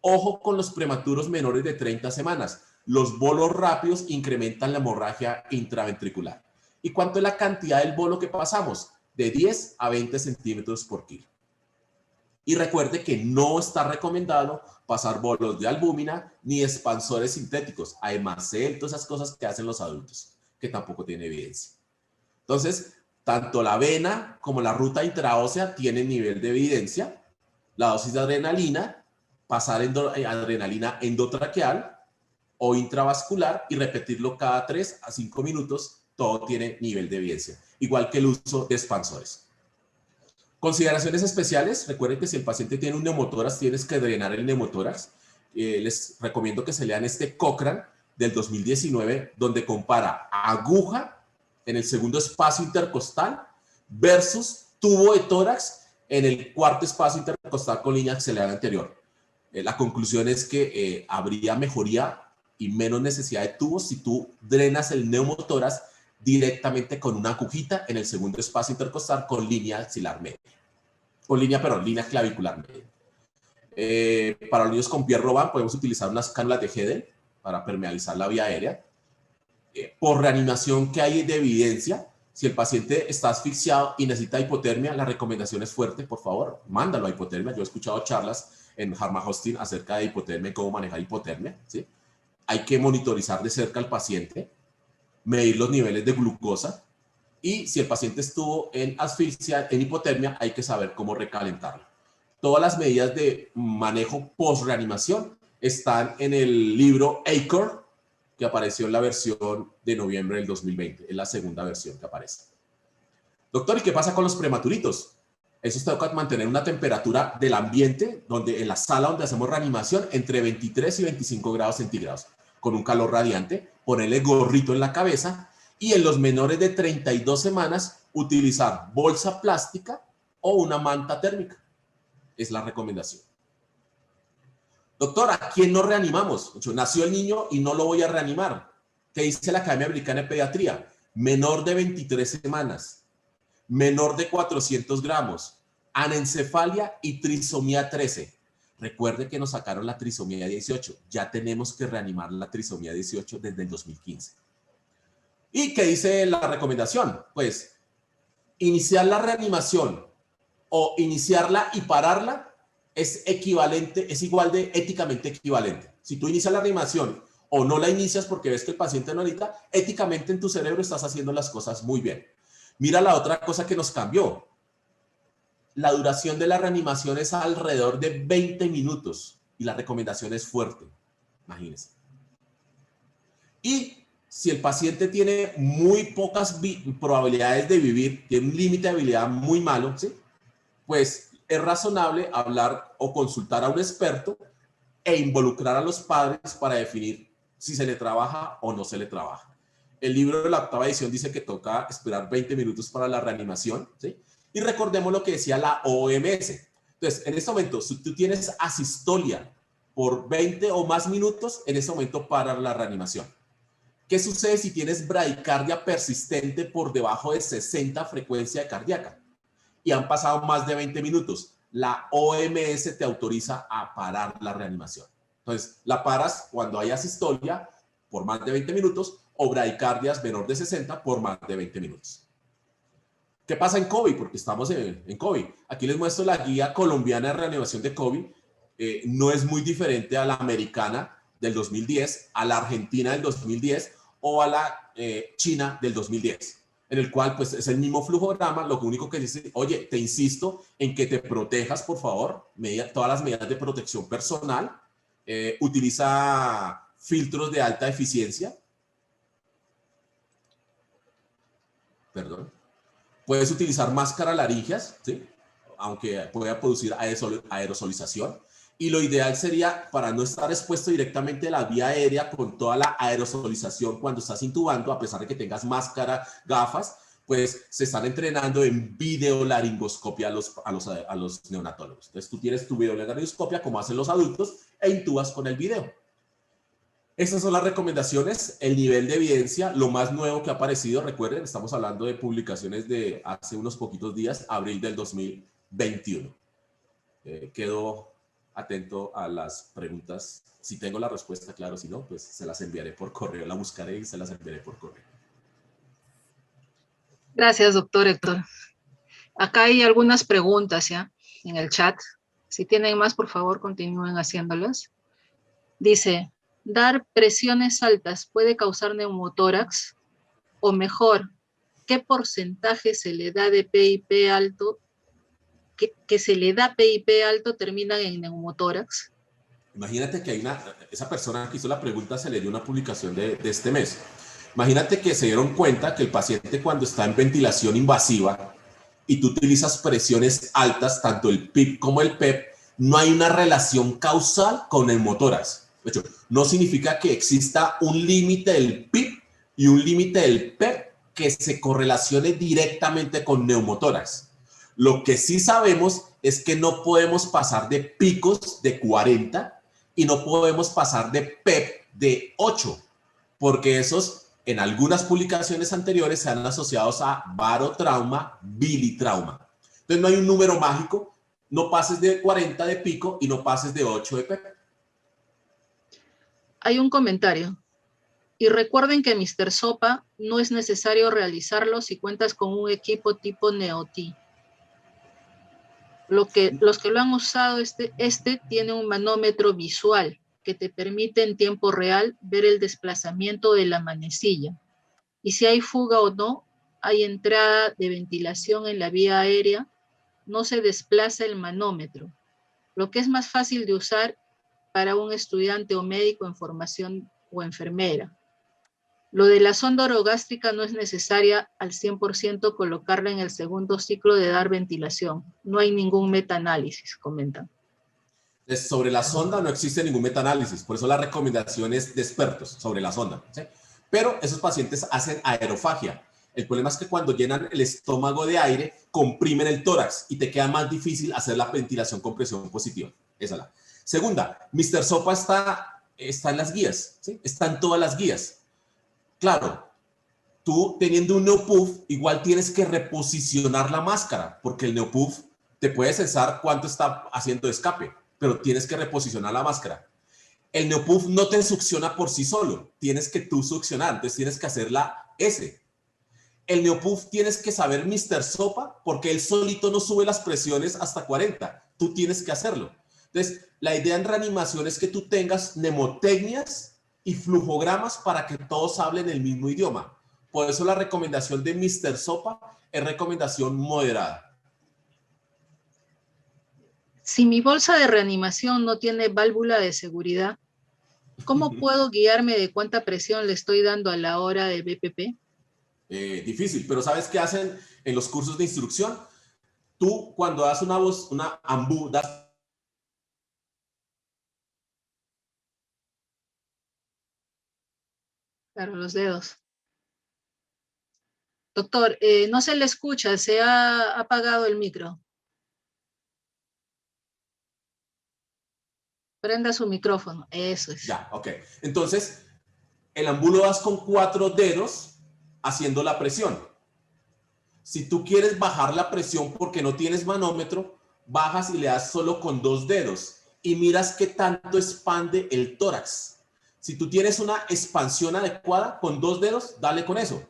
Ojo con los prematuros menores de 30 semanas. Los bolos rápidos incrementan la hemorragia intraventricular. ¿Y cuánto es la cantidad del bolo que pasamos? De 10 a 20 centímetros por kilo. Y recuerde que no está recomendado pasar bolos de albúmina ni expansores sintéticos, además de todas esas cosas que hacen los adultos, que tampoco tiene evidencia. Entonces, tanto la vena como la ruta intraósea tienen nivel de evidencia. La dosis de adrenalina, pasar adrenalina endotraqueal o intravascular y repetirlo cada 3 a 5 minutos, todo tiene nivel de evidencia, igual que el uso de expansores. Consideraciones especiales, recuerden que si el paciente tiene un neumotórax, tienes que drenar el neumotórax. Les recomiendo que se lean este Cochrane, del 2019, donde compara aguja en el segundo espacio intercostal versus tubo de tórax en el cuarto espacio intercostal con línea axilar anterior. La conclusión es que habría mejoría y menos necesidad de tubos si tú drenas el neumotórax directamente con una agujita en el segundo espacio intercostal con línea axilar media. Línea clavicular media. Para los niños con Pierre Robin podemos utilizar unas cánulas de Hedel para permeabilizar la vía aérea. Por reanimación que hay de evidencia, si el paciente está asfixiado y necesita hipotermia, la recomendación es fuerte, por favor, mándalo a hipotermia. Yo he escuchado charlas en Harman Hosting acerca de hipotermia y cómo manejar hipotermia, ¿sí? Hay que monitorizar de cerca al paciente, medir los niveles de glucosa y si el paciente estuvo en asfixia, en hipotermia, hay que saber cómo recalentarlo. Todas las medidas de manejo post-reanimación están en el libro ACOR, que apareció en la versión de noviembre del 2020. Es la segunda versión que aparece. Doctor, ¿y qué pasa con los prematuritos? Eso se toca mantener una temperatura del ambiente, donde en la sala donde hacemos reanimación, entre 23 y 25 grados centígrados, con un calor radiante, ponerle gorrito en la cabeza y en los menores de 32 semanas utilizar bolsa plástica o una manta térmica. Es la recomendación. Doctor, ¿a quién no reanimamos? Nació el niño y no lo voy a reanimar. ¿Qué dice la Academia Americana de Pediatría? Menor de 23 semanas, menor de 400 gramos, anencefalia y trisomía 13. Recuerde que nos sacaron la trisomía 18. Ya tenemos que reanimar la trisomía 18 desde el 2015. ¿Y qué dice la recomendación? Pues iniciar la reanimación o iniciarla y pararla es equivalente, es igual de éticamente equivalente. Si tú inicias la reanimación o no la inicias porque ves que el paciente no necesita, éticamente en tu cerebro estás haciendo las cosas muy bien. Mira la otra cosa que nos cambió. La duración de la reanimación es alrededor de 20 minutos y la recomendación es fuerte. Imagínense. Y si el paciente tiene muy pocas probabilidades de vivir, tiene un límite de habilidad muy malo, ¿sí? Pues es razonable hablar o consultar a un experto e involucrar a los padres para definir si se le trabaja o no se le trabaja. El libro de la 8ª edición dice que toca esperar 20 minutos para la reanimación, ¿sí? Y recordemos lo que decía la OMS. Entonces, en este momento, si tú tienes asistolia por 20 o más minutos, en este momento para la reanimación. ¿Qué sucede si tienes bradicardia persistente por debajo de 60 frecuencia cardíaca? Y han pasado más de 20 minutos. La OMS te autoriza a parar la reanimación. Entonces, la paras cuando hay asistolia por más de 20 minutos o bradicardias menor de 60 por más de 20 minutos. ¿Qué pasa en COVID? Porque estamos en COVID. Aquí les muestro la guía colombiana de reanimación de COVID. No es muy diferente a la americana del 2010, a la argentina del 2010 o a la china del 2010. En el cual pues es el mismo flujograma, lo único que dice, oye, te insisto en que te protejas, por favor, todas las medidas de protección personal, utiliza filtros de alta eficiencia, puedes utilizar máscara laringeas, ¿sí? Aunque pueda producir aerosolización, y lo ideal sería, para no estar expuesto directamente a la vía aérea con toda la aerosolización cuando estás intubando, a pesar de que tengas máscara, gafas, pues se están entrenando en videolaringoscopia a los neonatólogos. Entonces tú tienes tu videolaringoscopia como hacen los adultos e intubas con el video. Estas son las recomendaciones, el nivel de evidencia, lo más nuevo que ha aparecido. Recuerden, estamos hablando de publicaciones de hace unos poquitos días, abril del 2021. Quedo atento a las preguntas. Si tengo la respuesta, claro, si no, pues se las enviaré por correo, la buscaré y se las enviaré por correo. Gracias, doctor Héctor. Acá hay algunas preguntas ya en el chat. Si tienen más, por favor, continúen haciéndolas. Dice, ¿dar presiones altas puede causar neumotórax? O mejor, ¿qué porcentaje se le da de PIP alto? Que se le da PIP alto terminan en neumotórax. Imagínate que esa persona que hizo la pregunta se leyó una publicación de este mes. Imagínate que se dieron cuenta que el paciente cuando está en ventilación invasiva y tú utilizas presiones altas, tanto el PIP como el PEP, no hay una relación causal con neumotórax. De hecho, no significa que exista un límite del PIB y un límite del PEP que se correlacione directamente con neumotórax. Lo que sí sabemos es que no podemos pasar de picos de 40 y no podemos pasar de PEP de 8, porque esos en algunas publicaciones anteriores se han asociado a barotrauma, bilitrauma. Entonces no hay un número mágico, no pases de 40 de pico y no pases de 8 de PEP. Hay un comentario. Y recuerden que Mr. Sopa no es necesario realizarlo si cuentas con un equipo tipo NeoT. Los que lo han usado, este tiene un manómetro visual que te permite en tiempo real ver el desplazamiento de la manecilla. Y si hay fuga o no, hay entrada de ventilación en la vía aérea, no se desplaza el manómetro, lo que es más fácil de usar para un estudiante o médico en formación o enfermera. Lo de la sonda orogástrica no es necesaria al 100% colocarla en el segundo ciclo de dar ventilación. No hay ningún metaanálisis, comentan. Sobre la sonda no existe ningún metaanálisis, por eso la recomendación es de expertos sobre la sonda, ¿sí? Pero esos pacientes hacen aerofagia. El problema es que cuando llenan el estómago de aire, comprimen el tórax y te queda más difícil hacer la ventilación con presión positiva. Esa es la. Segunda, Mr. Sopa está en las guías, ¿sí? Está en todas las guías. Claro, tú teniendo un neopuff, igual tienes que reposicionar la máscara, porque el neopuff te puede censar cuánto está haciendo de escape, pero tienes que reposicionar la máscara. El neopuff no te succiona por sí solo, tienes que tú succionar, entonces tienes que hacer la S. El neopuff tienes que saber Mr. Sopa, porque él solito no sube las presiones hasta 40, tú tienes que hacerlo. Entonces, la idea en reanimación es que tú tengas mnemotecnias y flujogramas para que todos hablen el mismo idioma. Por eso la recomendación de Mr. Sopa es recomendación moderada. Si mi bolsa de reanimación no tiene válvula de seguridad, ¿cómo puedo guiarme de cuánta presión le estoy dando a la hora de BPP? Difícil, pero ¿sabes qué hacen en los cursos de instrucción? Tú cuando das una AMBU, das... Claro, los dedos. Doctor, no se le escucha, se ha apagado el micro. Prenda su micrófono, eso es. Ya, ok. Entonces, el AMBU lo das con 4 dedos haciendo la presión. Si tú quieres bajar la presión porque no tienes manómetro, bajas y le das solo con 2 dedos y miras qué tanto expande el tórax. Si tú tienes una expansión adecuada con 2 dedos, dale con eso.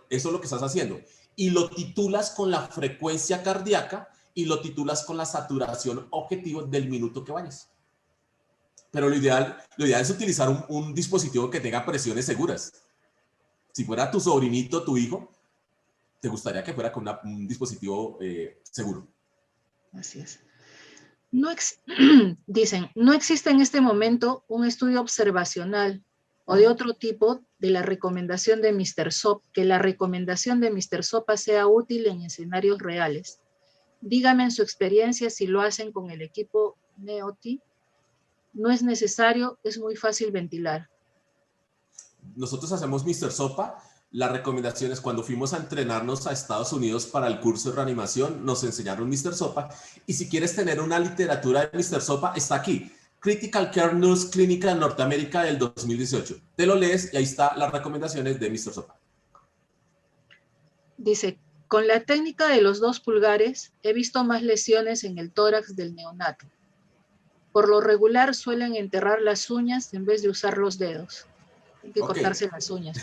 Eso es lo que estás haciendo. Y lo titulas con la frecuencia cardíaca y lo titulas con la saturación objetivo del minuto que vayas. Pero lo ideal es utilizar un dispositivo que tenga presiones seguras. Si fuera tu sobrinito, tu hijo, te gustaría que fuera con un dispositivo seguro. Así es. Dicen, no existe en este momento un estudio observacional o de otro tipo de la recomendación de Mr. Sopa, que la recomendación de Mr. Sopa sea útil en escenarios reales. Dígame en su experiencia si lo hacen con el equipo NeoT. No es necesario, es muy fácil ventilar. Nosotros hacemos Mr. Sopa. La recomendación es cuando fuimos a entrenarnos a Estados Unidos para el curso de reanimación, nos enseñaron Mr. Sopa. Y si quieres tener una literatura de Mr. Sopa, está aquí. Critical Care Nurse Clínica en Norteamérica del 2018. Te lo lees y ahí están las recomendaciones de Mr. Sopa. Dice, con la técnica de los 2 pulgares, he visto más lesiones en el tórax del neonato. Por lo regular suelen enterrar las uñas en vez de usar los dedos. Hay que cortarse las uñas.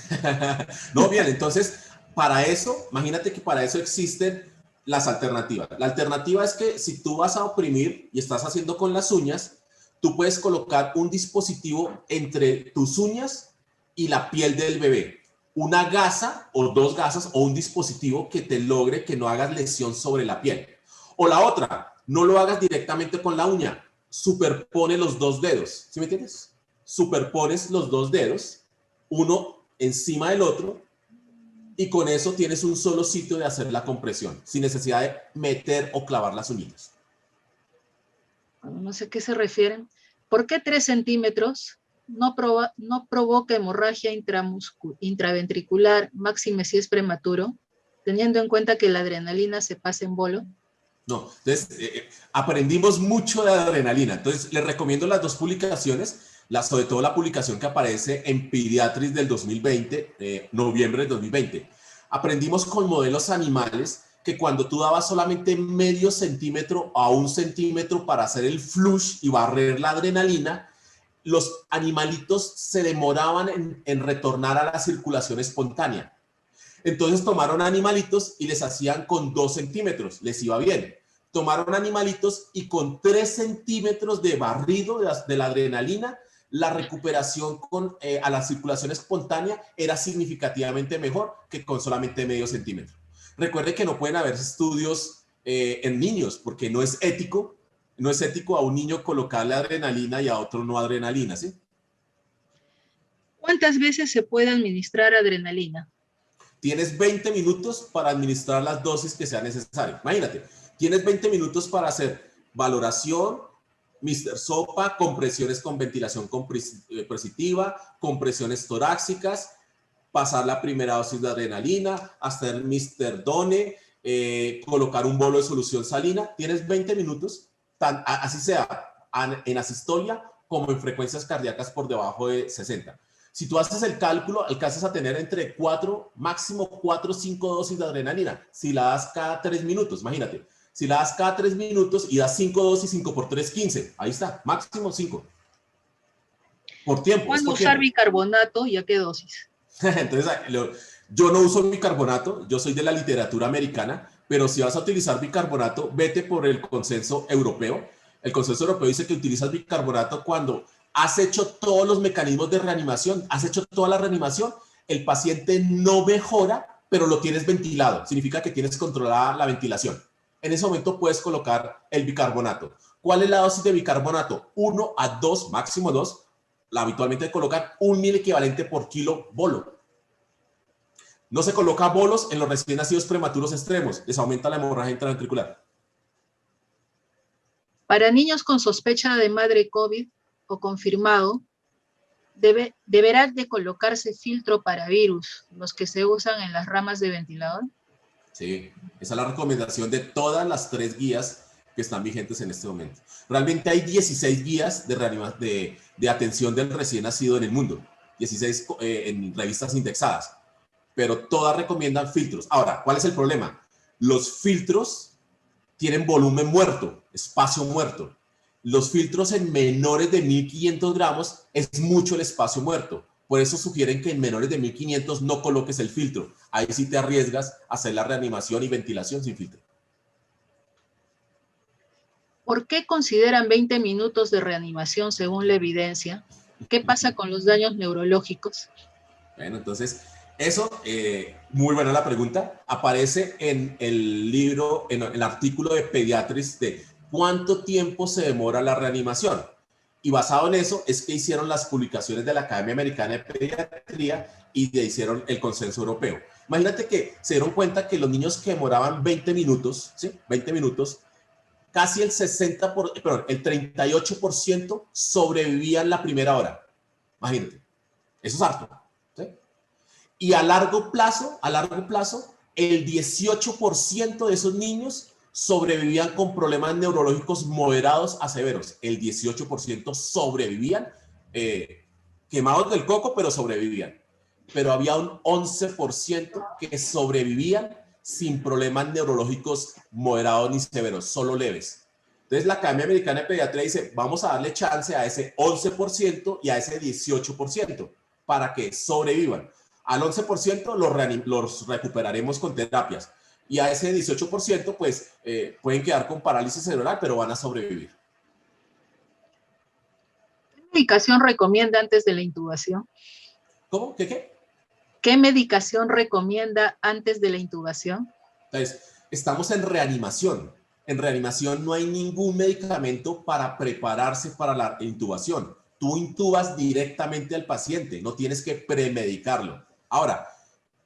No, bien, entonces, para eso, imagínate que para eso existen las alternativas. La alternativa es que si tú vas a oprimir y estás haciendo con las uñas, tú puedes colocar un dispositivo entre tus uñas y la piel del bebé. Una gasa o 2 gasas o un dispositivo que te logre que no hagas lesión sobre la piel. O la otra, no lo hagas directamente con la uña, superpone los 2 dedos. ¿Sí me entiendes? Superpones los 2 dedos, uno encima del otro, y con eso tienes un solo sitio de hacer la compresión, sin necesidad de meter o clavar las uñitas. Bueno, no sé a qué se refieren. ¿Por qué 3 centímetros? no provoca hemorragia intraventricular, máxime si es prematuro, teniendo en cuenta que la adrenalina se pasa en bolo? No, entonces aprendimos mucho de adrenalina. Entonces les recomiendo las dos publicaciones, sobre todo la publicación que aparece en Pediatrics del 2020, noviembre del 2020. Aprendimos con modelos animales que cuando tú dabas solamente medio centímetro a 1 centímetro para hacer el flush y barrer la adrenalina, los animalitos se demoraban en retornar a la circulación espontánea. Entonces tomaron animalitos y les hacían con 2 centímetros, les iba bien. Tomaron animalitos y con 3 centímetros de barrido de la adrenalina, la recuperación a la circulación espontánea era significativamente mejor que con solamente medio centímetro. Recuerde que no pueden haber estudios en niños porque no es ético a un niño colocarle adrenalina y a otro no adrenalina, ¿sí? ¿Cuántas veces se puede administrar adrenalina? Tienes 20 minutos para administrar las dosis que sea necesario. Imagínate, tienes 20 minutos para hacer valoración, Mr. Sopa, compresiones con ventilación compresiva, compresiones torácicas, pasar la primera dosis de adrenalina, hacer Mr. Done, colocar un bolo de solución salina. Tienes 20 minutos, así sea en asistolia como en frecuencias cardíacas por debajo de 60. Si tú haces el cálculo, alcanzas a tener entre 4, máximo 4 o 5 dosis de adrenalina. Si la das cada 3 minutos, imagínate. Si la das cada 3 minutos y das 5 dosis, 5 por 3, 15. Ahí está, máximo 5. Por tiempo. ¿Cuándo usar bicarbonato y a qué dosis? Entonces, yo no uso bicarbonato, yo soy de la literatura americana, pero si vas a utilizar bicarbonato, vete por el consenso europeo. El consenso europeo dice que utilizas bicarbonato cuando has hecho todos los mecanismos de reanimación, has hecho toda la reanimación, el paciente no mejora, pero lo tienes ventilado. Significa que tienes controlada la ventilación. En ese momento puedes colocar el bicarbonato. ¿Cuál es la dosis de bicarbonato? 1 a 2, máximo 2. Habitualmente colocan 1 mil equivalente por kilo bolo. No se coloca bolos en los recién nacidos prematuros extremos. Les aumenta la hemorragia intraventricular. Para niños con sospecha de madre COVID o confirmado, deberá de colocarse filtro para virus, los que se usan en las ramas de ventilador. Sí, esa es la recomendación de todas las 3 guías que están vigentes en este momento. Realmente hay 16 guías de atención del recién nacido en el mundo, 16 en revistas indexadas, pero todas recomiendan filtros. Ahora, ¿cuál es el problema? Los filtros tienen volumen muerto, espacio muerto. Los filtros en menores de 1500 gramos es mucho el espacio muerto. Por eso sugieren que en menores de 1500 no coloques el filtro. Ahí sí te arriesgas a hacer la reanimación y ventilación sin filtro. ¿Por qué consideran 20 minutos de reanimación según la evidencia? ¿Qué pasa con los daños neurológicos? Bueno, entonces, eso, muy buena la pregunta. Aparece en el libro, en el artículo de Pediatrics de cuánto tiempo se demora la reanimación. Y basado en eso es que hicieron las publicaciones de la Academia Americana de Pediatría y hicieron el consenso europeo. Imagínate que se dieron cuenta que los niños que demoraban 20 minutos, ¿sí? 20 minutos, casi el 38% sobrevivían la primera hora. Imagínate, eso es harto. ¿Sí? Y a largo plazo, el 18% de esos niños sobrevivían con problemas neurológicos moderados a severos. El 18% sobrevivían, quemados del coco, pero sobrevivían. Pero había un 11% que sobrevivían sin problemas neurológicos moderados ni severos, solo leves. Entonces la Academia Americana de Pediatría dice, vamos a darle chance a ese 11% y a ese 18% para que sobrevivan. Al 11% los recuperaremos con terapias y a ese 18% pues pueden quedar con parálisis cerebral, pero van a sobrevivir. ¿Qué medicación recomienda antes de la intubación? ¿Cómo? ¿Qué? ¿Qué medicación recomienda antes de la intubación? Entonces, estamos en reanimación. En reanimación no hay ningún medicamento para prepararse para la intubación. Tú intubas directamente al paciente, no tienes que premedicarlo. Ahora,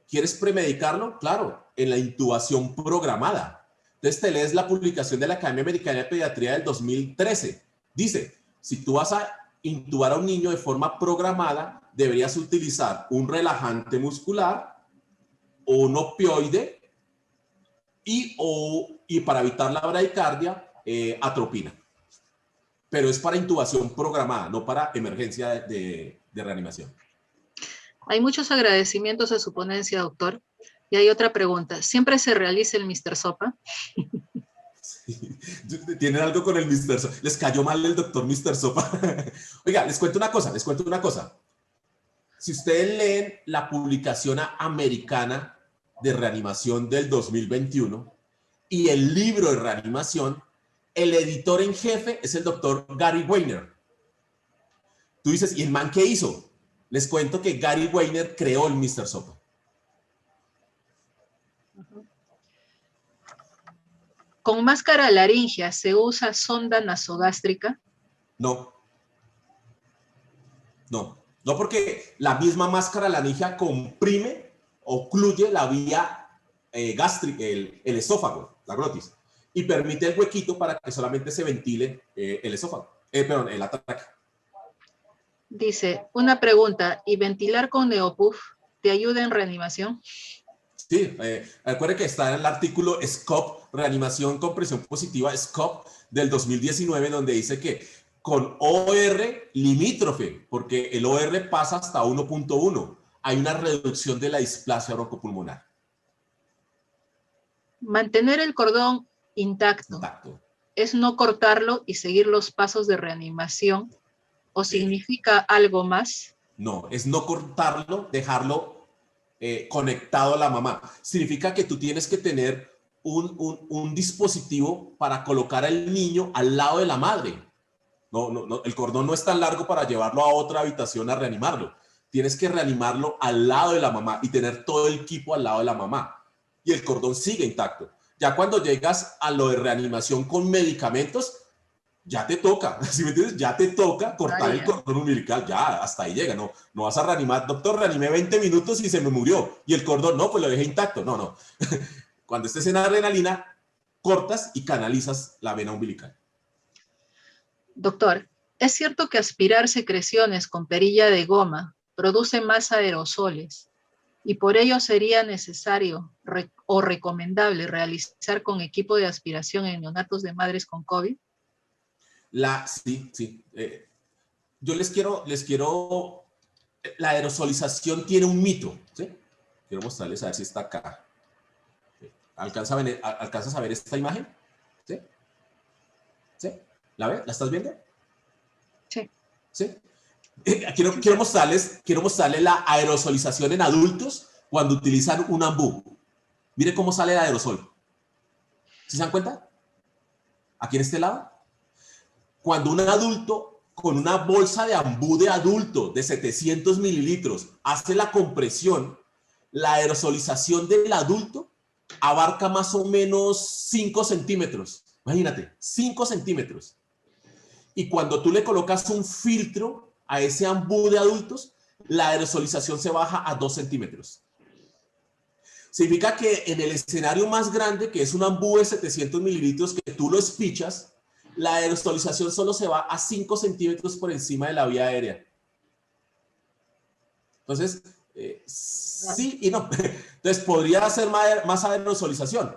¿quieres premedicarlo? Claro, en la intubación programada. Entonces te lees la publicación de la Academia Americana de Pediatría del 2013. Dice, si tú vas a intubar a un niño de forma programada, deberías utilizar un relajante muscular o un opioide y para evitar la bradicardia, atropina. Pero es para intubación programada, no para emergencia de reanimación. Hay muchos agradecimientos a su ponencia, doctor. Y hay otra pregunta. ¿Siempre se realiza el Mr. Sopa? Sí. ¿Tienen algo con el Mr. Sopa? ¿Les cayó mal el doctor Mr. Sopa? Oiga, les cuento una cosa. Si ustedes leen la publicación americana de reanimación del 2021 y el libro de reanimación, el editor en jefe es el doctor Gary Weiner. Tú dices, ¿y el man qué hizo? Les cuento que Gary Weiner creó el Mr. Sopa. ¿Con máscara laringea se usa sonda nasogástrica? No, porque la misma máscara laringea comprime, ocluye la vía gástrica, el esófago, la glotis, y permite el huequito para que solamente se ventile el esófago, el ataque. Dice, una pregunta, ¿y ventilar con Neopuff te ayuda en reanimación? Sí, recuerde que está en el artículo SCOP, reanimación con presión positiva, SCOP, del 2019, donde dice que con OR limítrofe, porque el OR pasa hasta 1.1, hay una reducción de la displasia broncopulmonar. Mantener el cordón intacto. ¿Es no cortarlo y seguir los pasos de reanimación? ¿O significa algo más? No, es no cortarlo, dejarlo conectado a la mamá. Significa que tú tienes que tener un dispositivo para colocar al niño al lado de la madre. No, el cordón no es tan largo para llevarlo a otra habitación a reanimarlo. Tienes que reanimarlo al lado de la mamá y tener todo el equipo al lado de la mamá. Y el cordón sigue intacto. Ya cuando llegas a lo de reanimación con medicamentos, ya te toca, ¿sí me entiendes? Ya te toca cortar el cordón umbilical, ya, hasta ahí llega, no vas a reanimar, doctor, reanimé 20 minutos y se me murió, y el cordón, no, pues lo dejé intacto, no. Cuando estés en adrenalina, cortas y canalizas la vena umbilical. Doctor, ¿es cierto que aspirar secreciones con perilla de goma produce más aerosoles y por ello sería necesario o recomendable realizar con equipo de aspiración en neonatos de madres con COVID? Sí. Yo les quiero, la aerosolización tiene un mito, ¿sí? Quiero mostrarles a ver si está acá. ¿Alcanzas a ver esta imagen? ¿Sí? ¿Sí? ¿La ves? ¿La estás viendo? Sí. ¿Sí? Quiero mostrarles la aerosolización en adultos cuando utilizan un ambú. Mire cómo sale el aerosol. ¿Sí se dan cuenta? Aquí en este lado. Cuando un adulto con una bolsa de ambú de adulto de 700 mililitros hace la compresión, la aerosolización del adulto abarca más o menos 5 centímetros. Imagínate, 5 centímetros. Y cuando tú le colocas un filtro a ese ambú de adultos, la aerosolización se baja a 2 centímetros. Significa que en el escenario más grande, que es un ambú de 700 mililitros, que tú lo espichas, la aerosolización solo se va a 5 centímetros por encima de la vía aérea. Entonces, sí y no. Entonces, podría hacer más aerosolización,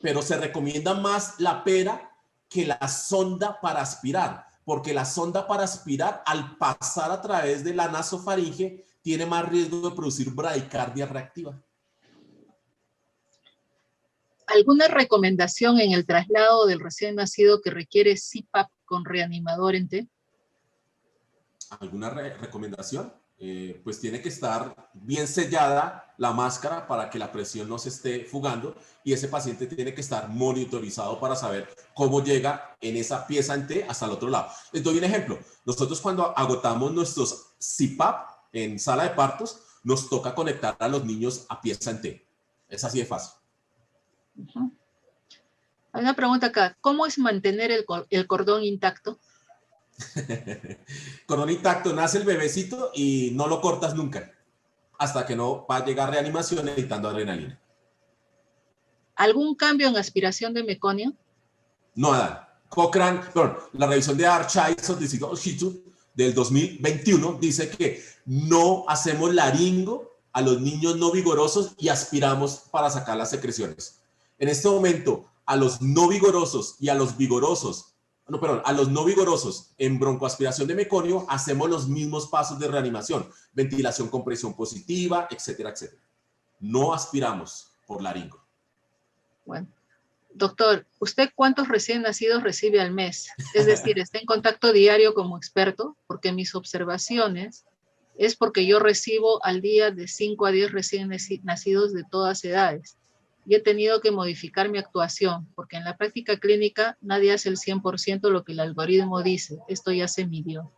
pero se recomienda más la pera que la sonda para aspirar, porque la sonda para aspirar, al pasar a través de la nasofaringe, tiene más riesgo de producir bradicardia reactiva. ¿Alguna recomendación en el traslado del recién nacido que requiere CPAP con reanimador en T? ¿Alguna recomendación? Pues tiene que estar bien sellada la máscara para que la presión no se esté fugando y ese paciente tiene que estar monitorizado para saber cómo llega en esa pieza en T hasta el otro lado. Les doy un ejemplo. Nosotros cuando agotamos nuestros CPAP en sala de partos, nos toca conectar a los niños a pieza en T. Es así de fácil. Hay una pregunta acá. ¿Cómo es mantener el cordón intacto? Cordón intacto, nace el bebecito y no lo cortas nunca, hasta que no va a llegar reanimación necesitando adrenalina. ¿Algún cambio en aspiración de meconio? No, Adán. Cochrane, la revisión de Archives of the del 2021 dice que no hacemos laringo a los niños no vigorosos y aspiramos para sacar las secreciones. En este momento, a los no vigorosos y a los vigorosos, no, perdón, a los no vigorosos en broncoaspiración de meconio hacemos los mismos pasos de reanimación, ventilación con presión positiva, etcétera, etcétera. No aspiramos por laringo. Bueno, doctor, ¿usted cuántos recién nacidos recibe al mes? Es decir, ¿está en contacto diario como experto? Porque mis observaciones es porque yo recibo al día de 5 a 10 recién nacidos de todas edades. Y he tenido que modificar mi actuación, porque en la práctica clínica nadie hace el 100% lo que el algoritmo dice. Esto ya se midió.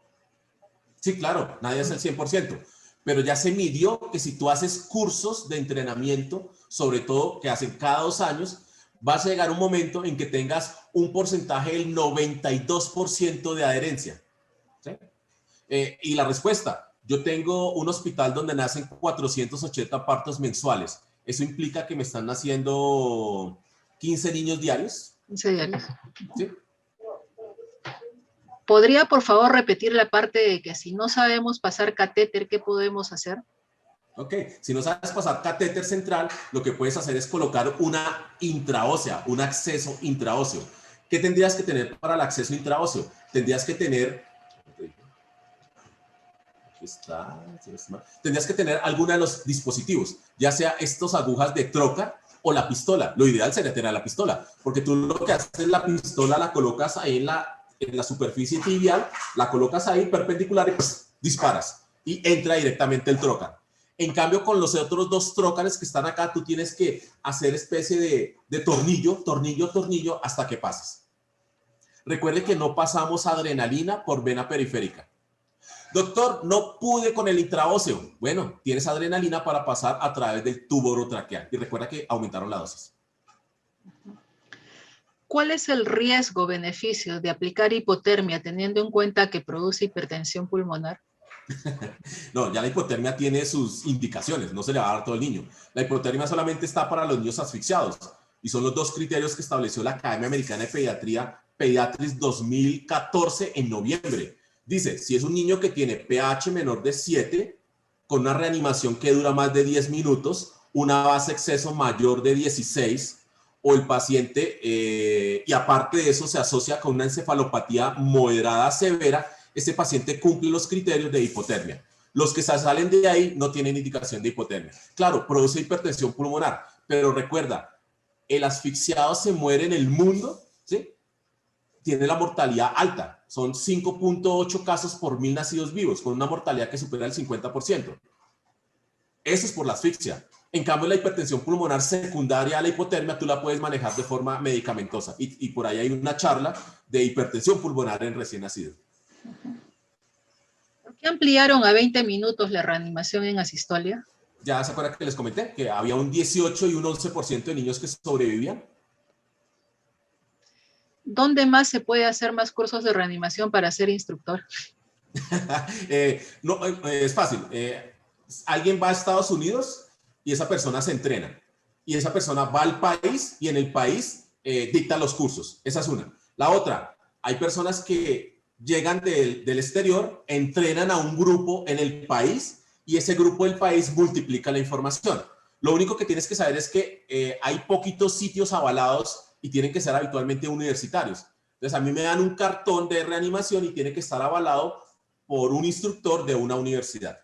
Sí, claro, nadie hace el 100%, pero ya se midió que si tú haces cursos de entrenamiento, sobre todo que hacen cada 2 años, vas a llegar un momento en que tengas un porcentaje del 92% de adherencia. ¿Sí? Y la respuesta, yo tengo un hospital donde nacen 480 partos mensuales. Eso implica que me están naciendo 15 niños diarios. 15 diarios. ¿Sí? ¿Podría, por favor, repetir la parte de que si no sabemos pasar catéter, ¿qué podemos hacer? Ok, si no sabes pasar catéter central, lo que puedes hacer es colocar una intraósea, un acceso intraóseo. ¿Qué tendrías que tener para el acceso intraóseo? Tendrías que tener... Tendrías que tener alguno de los dispositivos, ya sea estas agujas de troca o la pistola. Lo ideal sería tener la pistola, porque tú lo que haces es la pistola, la colocas ahí en la superficie tibial, la colocas ahí perpendicular y pues, disparas y entra directamente el trocar. En cambio, con los otros 2 trócares que están acá, tú tienes que hacer especie de tornillo hasta que pases. Recuerde que no pasamos adrenalina por vena periférica. Doctor, no pude con el intraóseo. Bueno, tienes adrenalina para pasar a través del tubo orotraqueal. Y recuerda que aumentaron la dosis. ¿Cuál es el riesgo-beneficio de aplicar hipotermia teniendo en cuenta que produce hipertensión pulmonar? No, ya la hipotermia tiene sus indicaciones, no se le va a dar a todo el niño. La hipotermia solamente está para los niños asfixiados y son los 2 criterios que estableció la Academia Americana de Pediatría, Pediatris 2014 en noviembre. Dice, si es un niño que tiene pH menor de 7, con una reanimación que dura más de 10 minutos, una base exceso mayor de 16, o el paciente, y aparte de eso se asocia con una encefalopatía moderada severa, ese paciente cumple los criterios de hipotermia. Los que se salen de ahí no tienen indicación de hipotermia. Claro, produce hipertensión pulmonar, pero recuerda, el asfixiado se muere en el mundo, ¿sí? Tiene la mortalidad alta, son 5.8 casos por 1000 nacidos vivos, con una mortalidad que supera el 50%. Eso es por la asfixia. En cambio, la hipertensión pulmonar secundaria a la hipotermia, tú la puedes manejar de forma medicamentosa. Y por ahí hay una charla de hipertensión pulmonar en recién nacidos. ¿Por qué ampliaron a 20 minutos la reanimación en asistolia? Ya se acuerdan que les comenté que había un 18 y un 11% de niños que sobrevivían. ¿Dónde más se puede hacer más cursos de reanimación para ser instructor? No, es fácil. Alguien va a Estados Unidos y esa persona se entrena. Y esa persona va al país y en el país dicta los cursos. Esa es una. La otra, hay personas que llegan del exterior, entrenan a un grupo en el país y ese grupo del país multiplica la información. Lo único que tienes que saber es que hay poquitos sitios avalados y tienen que ser habitualmente universitarios. Entonces, a mí me dan un cartón de reanimación y tiene que estar avalado por un instructor de una universidad.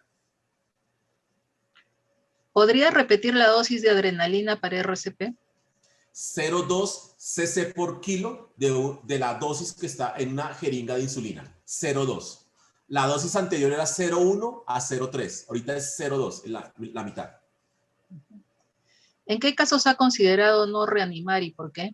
¿Podría repetir la dosis de adrenalina para RCP? 0,2 cc por kilo de la dosis que está en una jeringa de insulina. 0,2. La dosis anterior era 0,1 a 0,3. Ahorita es 0,2, la mitad. ¿En qué casos ha considerado no reanimar y por qué?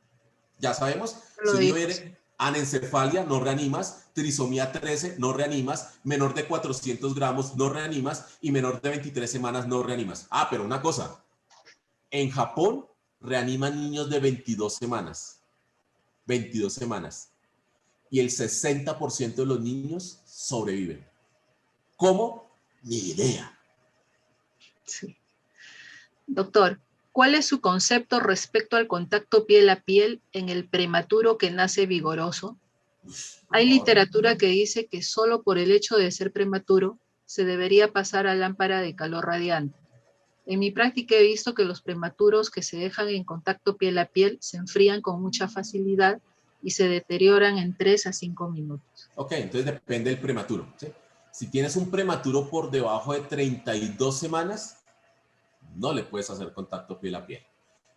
Ya sabemos, Lo si dijo. viene anencefalia, no reanimas, trisomía 13, no reanimas, menor de 400 gramos, no reanimas, y menor de 23 semanas, no reanimas. Ah, pero una cosa, en Japón reaniman niños de 22 semanas. 22 semanas. Y el 60% de los niños sobreviven. ¿Cómo? Ni idea. Sí. Doctor, ¿cuál es su concepto respecto al contacto piel a piel en el prematuro que nace vigoroso? Hay literatura que dice que solo por el hecho de ser prematuro se debería pasar a lámpara de calor radiante. En mi práctica he visto que los prematuros que se dejan en contacto piel a piel se enfrían con mucha facilidad y se deterioran en 3 a 5 minutos. Ok, entonces depende del prematuro, ¿sí? Si tienes un prematuro por debajo de 32 semanas, no le puedes hacer contacto piel a piel.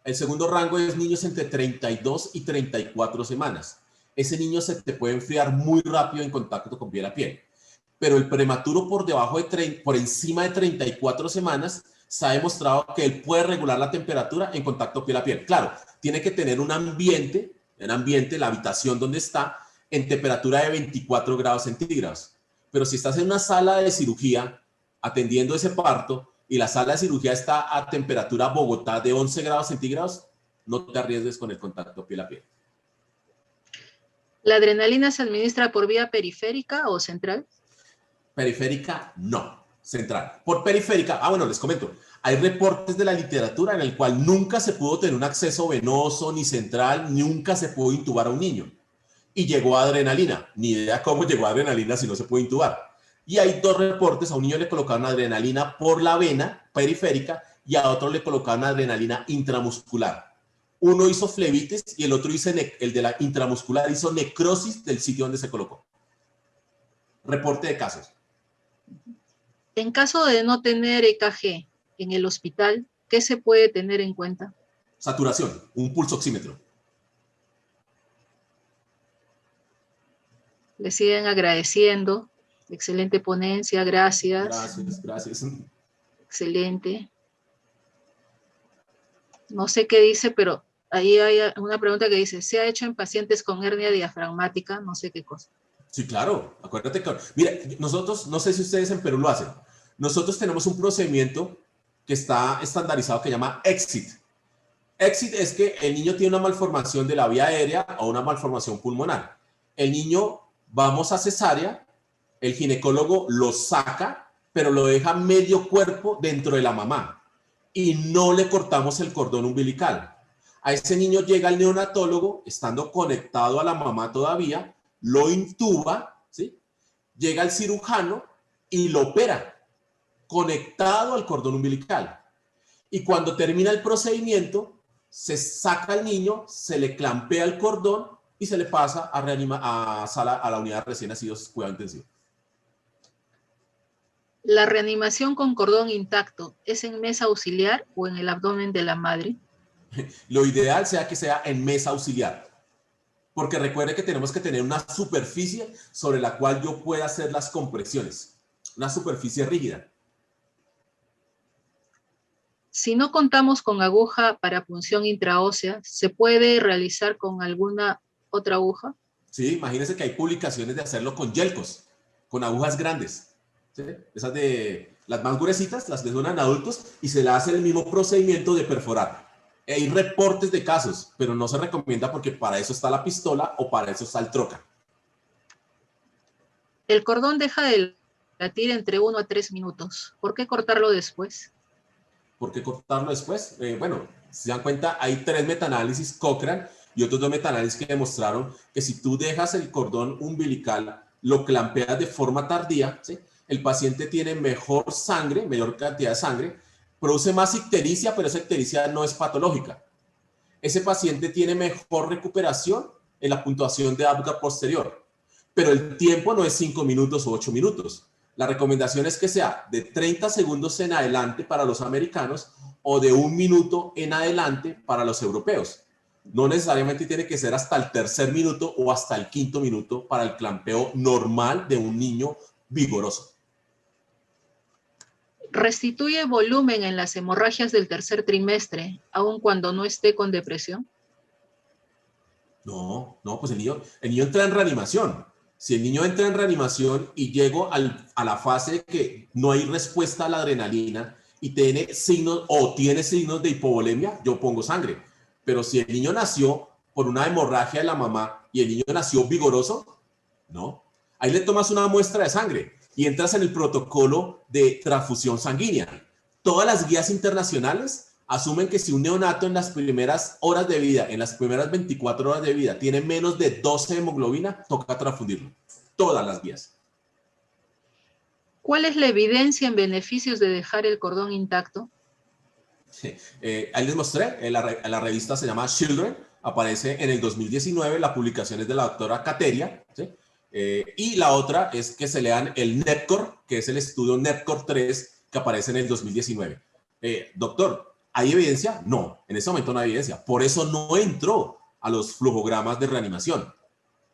El segundo rango es niños entre 32 y 34 semanas. Ese niño se te puede enfriar muy rápido en contacto con piel a piel. Pero el prematuro por encima de 34 semanas, se ha demostrado que él puede regular la temperatura en contacto piel a piel. Claro, tiene que tener un ambiente, la habitación donde está, en temperatura de 24 grados centígrados. Pero si estás en una sala de cirugía atendiendo ese parto y la sala de cirugía está a temperatura Bogotá de 11 grados centígrados, no te arriesgues con el contacto piel a piel. ¿La adrenalina se administra por vía periférica o central? Periférica, no. Central. Por periférica, bueno, les comento. Hay reportes de la literatura en el cual nunca se pudo tener un acceso venoso ni central, nunca se pudo intubar a un niño. Y llegó adrenalina. Ni idea cómo llegó adrenalina si no se pudo intubar. Y hay 2 reportes. A un niño le colocaron adrenalina por la vena periférica y a otro le colocaron adrenalina intramuscular. Uno hizo flebitis y el otro el de la intramuscular hizo necrosis del sitio donde se colocó. Reporte de casos. En caso de no tener EKG en el hospital, ¿qué se puede tener en cuenta? Saturación, un pulsoxímetro. Le siguen agradeciendo. Excelente ponencia, gracias. Gracias. Excelente. No sé qué dice, pero ahí hay una pregunta que dice, ¿se ha hecho en pacientes con hernia diafragmática? No sé qué cosa. Sí, claro. Acuérdate que, mira, nosotros, no sé si ustedes en Perú lo hacen, nosotros tenemos un procedimiento que está estandarizado que se llama EXIT. EXIT es que el niño tiene una malformación de la vía aérea o una malformación pulmonar. El niño, vamos a cesárea, el ginecólogo lo saca, pero lo deja medio cuerpo dentro de la mamá y no le cortamos el cordón umbilical. A ese niño llega el neonatólogo, estando conectado a la mamá todavía, lo intuba, ¿sí? Llega el cirujano y lo opera, conectado al cordón umbilical. Y cuando termina el procedimiento, se saca al niño, se le clampea el cordón y se le pasa a la unidad de recién nacidos, cuidado intensivo. ¿La reanimación con cordón intacto es en mesa auxiliar o en el abdomen de la madre? Lo ideal sea que sea en mesa auxiliar, porque recuerde que tenemos que tener una superficie sobre la cual yo pueda hacer las compresiones, una superficie rígida. Si no contamos con aguja para punción intraósea, ¿se puede realizar con alguna otra aguja? Sí, imagínense que hay publicaciones de hacerlo con yelcos, con agujas grandes, ¿sí? Esas de las más gruesitas, las que son en adultos, y se le hace el mismo procedimiento de perforar. Hay reportes de casos, pero no se recomienda porque para eso está la pistola o para eso está el troca. El cordón deja de latir entre 1 a 3 minutos. ¿Por qué cortarlo después? ¿Por qué cortarlo después? Bueno, si se dan cuenta, hay 3 metaanálisis Cochrane y otros 2 metaanálisis que demostraron que si tú dejas el cordón umbilical, lo clampeas de forma tardía, ¿sí? El paciente tiene mejor sangre, mayor cantidad de sangre, produce más ictericia, pero esa ictericia no es patológica. Ese paciente tiene mejor recuperación en la puntuación de Apgar posterior, pero el tiempo no es 5 minutos o 8 minutos. La recomendación es que sea de 30 segundos en adelante para los americanos o de 1 minuto en adelante para los europeos. No necesariamente tiene que ser hasta el 3er minuto o hasta el 5.º minuto para el clampeo normal de un niño vigoroso. ¿Restituye volumen en las hemorragias del 3er trimestre, aun cuando no esté con depresión? No, pues el niño entra en reanimación. Si el niño entra en reanimación y llego a la fase de que no hay respuesta a la adrenalina y tiene signos de hipovolemia, yo pongo sangre. Pero si el niño nació por una hemorragia de la mamá y el niño nació vigoroso, no. Ahí le tomas una muestra de sangre y entras en el protocolo de transfusión sanguínea. Todas las guías internacionales asumen que si un neonato en las primeras horas de vida, en las primeras 24 horas de vida, tiene menos de 12 de hemoglobina, toca transfundirlo. Todas las vías. ¿Cuál es la evidencia en beneficios de dejar el cordón intacto? Ahí les mostré, la revista se llama Children, aparece en el 2019, la publicación es de la doctora Kateria, ¿sí? Y la otra es que se lean el NEPCOR, que es el estudio NEPCOR 3, que aparece en el 2019. Doctor, ¿hay evidencia? No, en ese momento no hay evidencia. Por eso no entró a los flujogramas de reanimación.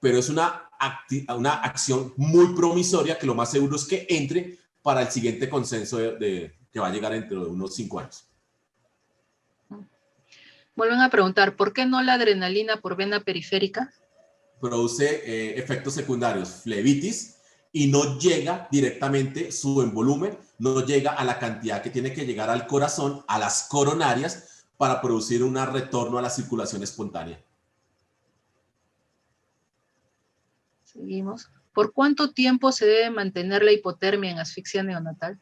Pero es una acción muy promisoria que lo más seguro es que entre para el siguiente consenso que va a llegar dentro de unos 5 años. Vuelven a preguntar, ¿por qué no la adrenalina por vena periférica? Produce efectos secundarios, flebitis, y no llega directamente su volumen, no llega a la cantidad que tiene que llegar al corazón, a las coronarias, para producir un retorno a la circulación espontánea. Seguimos. ¿Por cuánto tiempo se debe mantener la hipotermia en asfixia neonatal?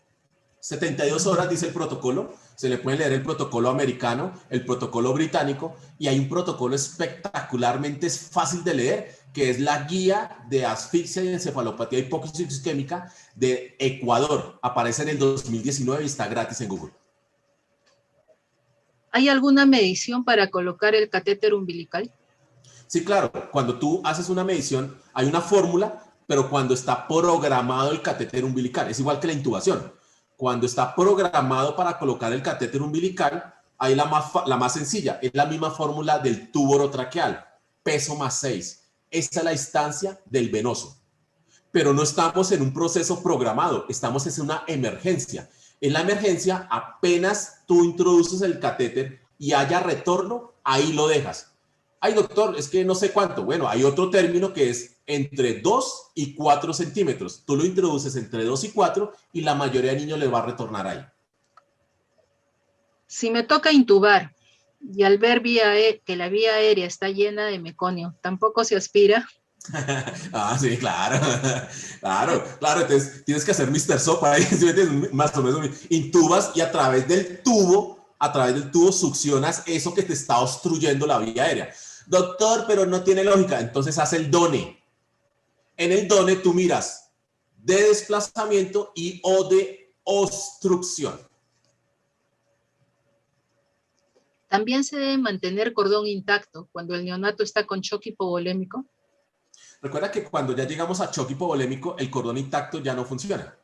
72 horas, dice el protocolo. Se le puede leer el protocolo americano, el protocolo británico, y hay un protocolo espectacularmente fácil de leer, que es la guía de asfixia y encefalopatía hipóxico isquémica de Ecuador. Aparece en el 2019 y está gratis en Google. ¿Hay alguna medición para colocar el catéter umbilical? Sí, claro. Cuando tú haces una medición, hay una fórmula, pero cuando está programado el catéter umbilical, es igual que la intubación. Cuando está programado para colocar el catéter umbilical, hay la más sencilla, es la misma fórmula del tubo orotraqueal, peso más 6. Esa es la instancia del venoso. Pero no estamos en un proceso programado, estamos en una emergencia. En la emergencia, apenas tú introduces el catéter y haya retorno, ahí lo dejas. Ay, doctor, es que no sé cuánto. Bueno, hay otro término que es entre 2 y 4 centímetros. Tú lo introduces entre 2 y 4 y la mayoría de niños le va a retornar ahí. Si me toca intubar y al ver que la vía aérea está llena de meconio, ¿tampoco se aspira? Ah, sí, claro. Claro. Entonces tienes que hacer Mr. Sopa ahí, más o menos. Intubas y a través del tubo succionas eso que te está obstruyendo la vía aérea. Doctor, pero no tiene lógica. Entonces haz el DONE. En el DONE tú miras de desplazamiento y o de obstrucción. ¿También se debe mantener cordón intacto cuando el neonato está con shock hipovolémico? Recuerda que cuando ya llegamos a shock hipovolémico, el cordón intacto ya no funciona.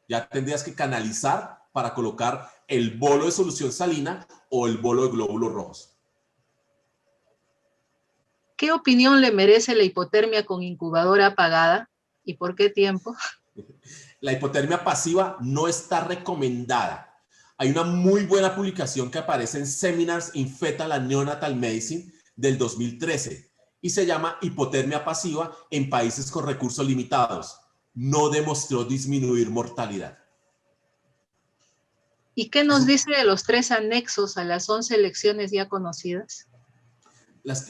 Ya tendrías que canalizar para colocar el bolo de solución salina o el bolo de glóbulos rojos. ¿Qué opinión le merece la hipotermia con incubadora apagada y por qué tiempo? La hipotermia pasiva no está recomendada. Hay una muy buena publicación que aparece en Seminars in Fetal and Neonatal Medicine del 2013 y se llama hipotermia pasiva en países con recursos limitados. No demostró disminuir mortalidad. ¿Y qué nos dice de los 3 anexos a las 11 lecciones ya conocidas?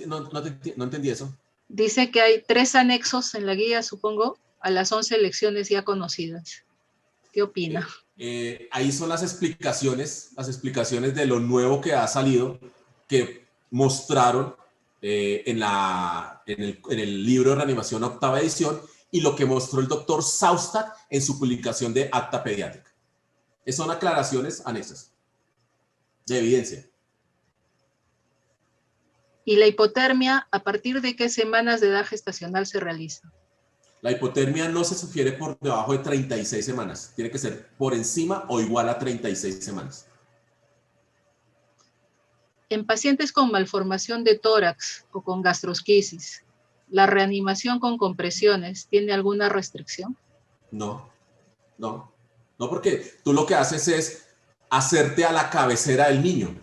No entendí eso. Dice que hay 3 anexos en la guía, supongo, a las 11 lecciones ya conocidas. ¿Qué opina? Ahí son las explicaciones de lo nuevo que ha salido, que mostraron en el libro de reanimación octava edición y lo que mostró el doctor Saustad en su publicación de Acta Pediátrica. Son aclaraciones anexas de evidencia. ¿Y la hipotermia, a partir de qué semanas de edad gestacional se realiza? La hipotermia no se sugiere por debajo de 36 semanas. Tiene que ser por encima o igual a 36 semanas. En pacientes con malformación de tórax o con gastrosquisis, ¿la reanimación con compresiones tiene alguna restricción? No, porque tú lo que haces es hacerte a la cabecera del niño.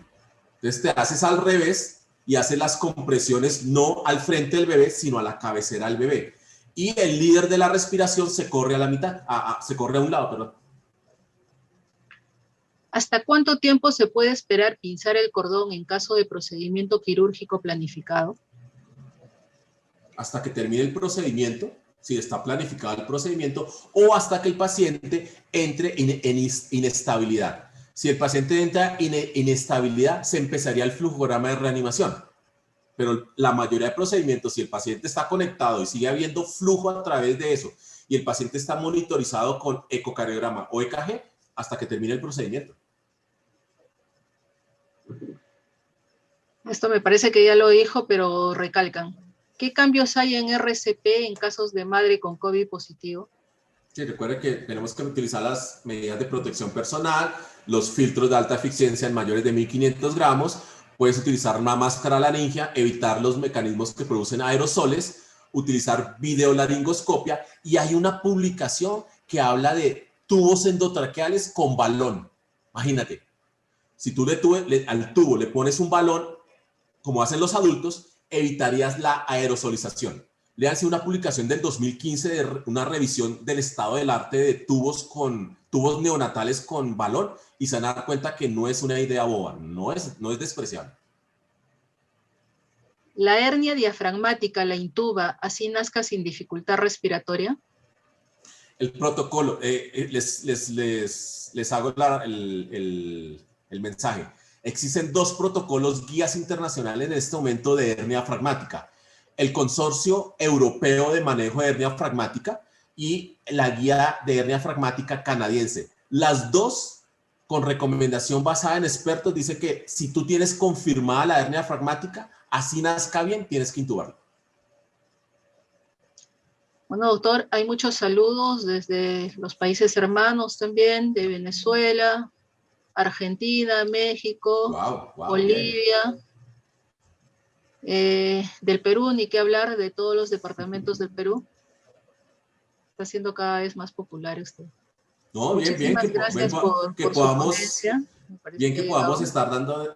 Entonces te haces al revés y haces las compresiones no al frente del bebé, sino a la cabecera del bebé. Y el líder de la respiración se corre a la mitad, se corre a un lado, perdón. ¿Hasta cuánto tiempo se puede esperar pinzar el cordón en caso de procedimiento quirúrgico planificado? Hasta que termine el procedimiento, si está planificado el procedimiento, o hasta que el paciente entre en inestabilidad. Si el paciente entra en inestabilidad, se empezaría el flujograma de reanimación. Pero la mayoría de procedimientos, si el paciente está conectado y sigue habiendo flujo a través de eso, y el paciente está monitorizado con ecocardiograma o EKG, hasta que termine el procedimiento. Esto me parece que ya lo dijo, pero recalcan. ¿Qué cambios hay en RCP en casos de madre con COVID positivo? Sí, recuerde que tenemos que utilizar las medidas de protección personal, los filtros de alta eficiencia en mayores de 1500 gramos, puedes utilizar una máscara laringia, evitar los mecanismos que producen aerosoles, utilizar videolaringoscopia, y hay una publicación que habla de tubos endotraqueales con balón. Imagínate, si tú al tubo le pones un balón, como hacen los adultos, evitarías la aerosolización. Léanse una publicación del 2015 de una revisión del estado del arte de tubos neonatales con balón, y se van a dar cuenta que no es una idea boba, no es despreciable. ¿La hernia diafragmática la intuba, así nazca sin dificultad respiratoria? El protocolo, les hago el mensaje. Existen 2 protocolos guías internacionales en este momento de hernia diafragmática. El Consorcio Europeo de Manejo de Hernia Diafragmática y la Guía de Hernia Diafragmática canadiense. Las 2, con recomendación basada en expertos, dice que si tú tienes confirmada la hernia diafragmática, así nazca bien, tienes que intubarlo. Bueno, doctor, hay muchos saludos desde los países hermanos también, de Venezuela, Argentina, México, Bolivia, del Perú, ni qué hablar, de todos los departamentos del Perú. Está siendo cada vez más popular usted. No, Muchísimas gracias por su ponencia. Bien que podamos estar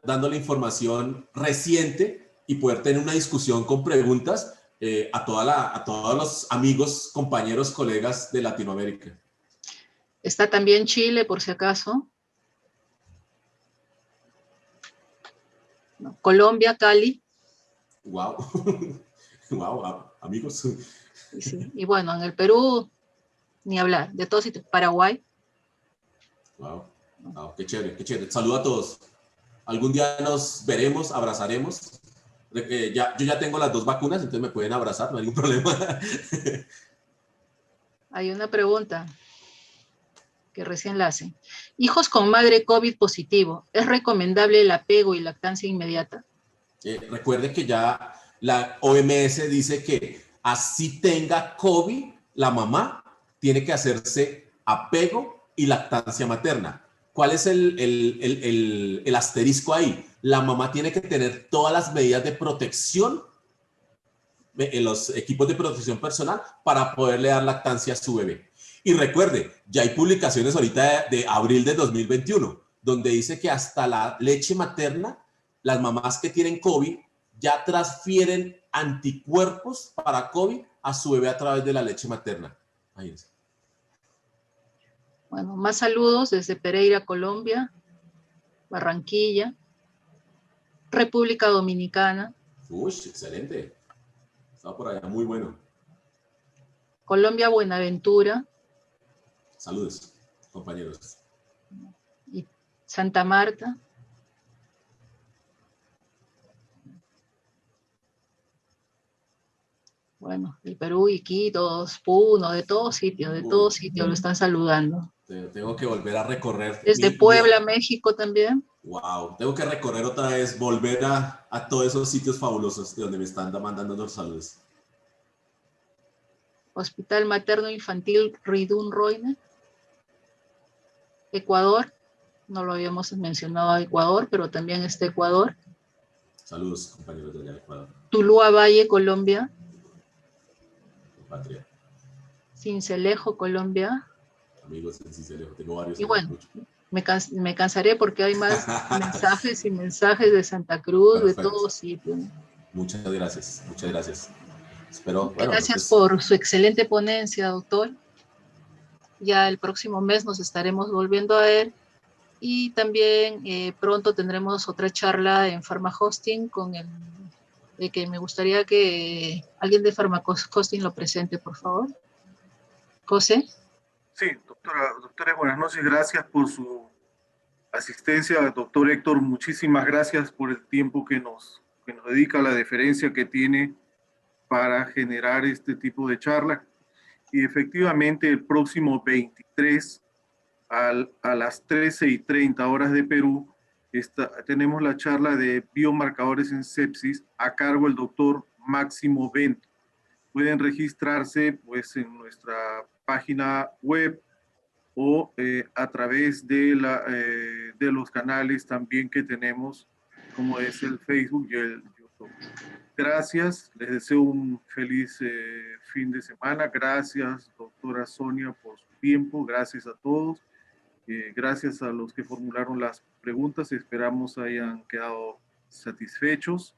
dando la información reciente y poder tener una discusión con preguntas a todos los amigos, compañeros, colegas de Latinoamérica. Está también Chile, por si acaso. No, Colombia, Cali. Wow. Wow, amigos. Sí. Y bueno, en el Perú, ni hablar, de todos sitios. Paraguay. Wow, qué chévere, qué chévere. Saludos a todos. Algún día nos veremos, abrazaremos. Yo ya tengo las 2 vacunas, entonces me pueden abrazar, no hay ningún problema. Hay una pregunta que recién la hacen. Hijos con madre COVID positivo, ¿es recomendable el apego y lactancia inmediata? Recuerde que ya la OMS dice que así tenga COVID, la mamá tiene que hacerse apego y lactancia materna. ¿Cuál es el asterisco ahí? La mamá tiene que tener todas las medidas de protección en los equipos de protección personal para poderle dar lactancia a su bebé. Y recuerde, ya hay publicaciones ahorita de abril de 2021, donde dice que hasta la leche materna, las mamás que tienen COVID ya transfieren anticuerpos para COVID a su bebé a través de la leche materna. Imagínense. Bueno, más saludos desde Pereira, Colombia, Barranquilla, República Dominicana. Uy, excelente. Estaba por allá, muy bueno. Colombia, Buenaventura. Saludos, compañeros. Y Santa Marta. Bueno, el Perú, Iquitos, Puno, de todos sitios lo están saludando. Tengo que volver a recorrer. Desde Puebla, México también. Wow, tengo que recorrer otra vez, volver a todos esos sitios fabulosos de donde me están mandando los saludos. Hospital Materno Infantil Ridun Roine. Ecuador, no lo habíamos mencionado a Ecuador, pero también está Ecuador. Saludos, compañeros de allá de Ecuador. Tulúa Valle, Colombia. Patria. Cincelejo, Colombia. Amigos en Cincelejo, tengo varios. Y bueno, me cansaré porque hay más mensajes y mensajes de Santa Cruz, perfecto, de todos sitios. Muchas gracias, muchas gracias. Espero, bueno, gracias por su excelente ponencia, doctor. Ya el próximo mes nos estaremos volviendo a ver y también pronto tendremos otra charla en PharmaHosting con el que me gustaría que alguien de PharmaHosting lo presente, por favor. José. Sí, doctora, buenas noches, gracias por su asistencia. Doctor Héctor, muchísimas gracias por el tiempo que nos dedica, la deferencia que tiene para generar este tipo de charla. Y efectivamente el próximo 23 a las 13:30 horas de Perú tenemos la charla de biomarcadores en sepsis a cargo del doctor Máximo Bento. Pueden registrarse pues en nuestra página web o a través de los canales también que tenemos, como es el Facebook y el YouTube. Gracias, les deseo un feliz fin de semana. Gracias, doctora Sonia, por su tiempo. Gracias a todos. Gracias a los que formularon las preguntas. Esperamos hayan quedado satisfechos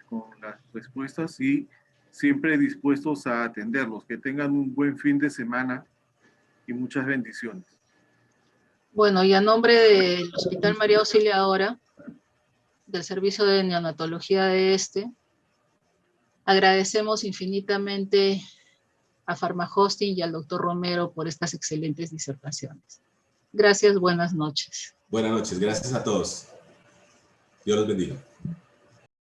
con las respuestas y siempre dispuestos a atenderlos. Que tengan un buen fin de semana y muchas bendiciones. Bueno, y a nombre del Hospital María Auxiliadora, del Servicio de Neonatología de agradecemos infinitamente a Pharmahosting y al doctor Romero por estas excelentes disertaciones. Gracias, buenas noches. Buenas noches, gracias a todos. Dios los bendiga.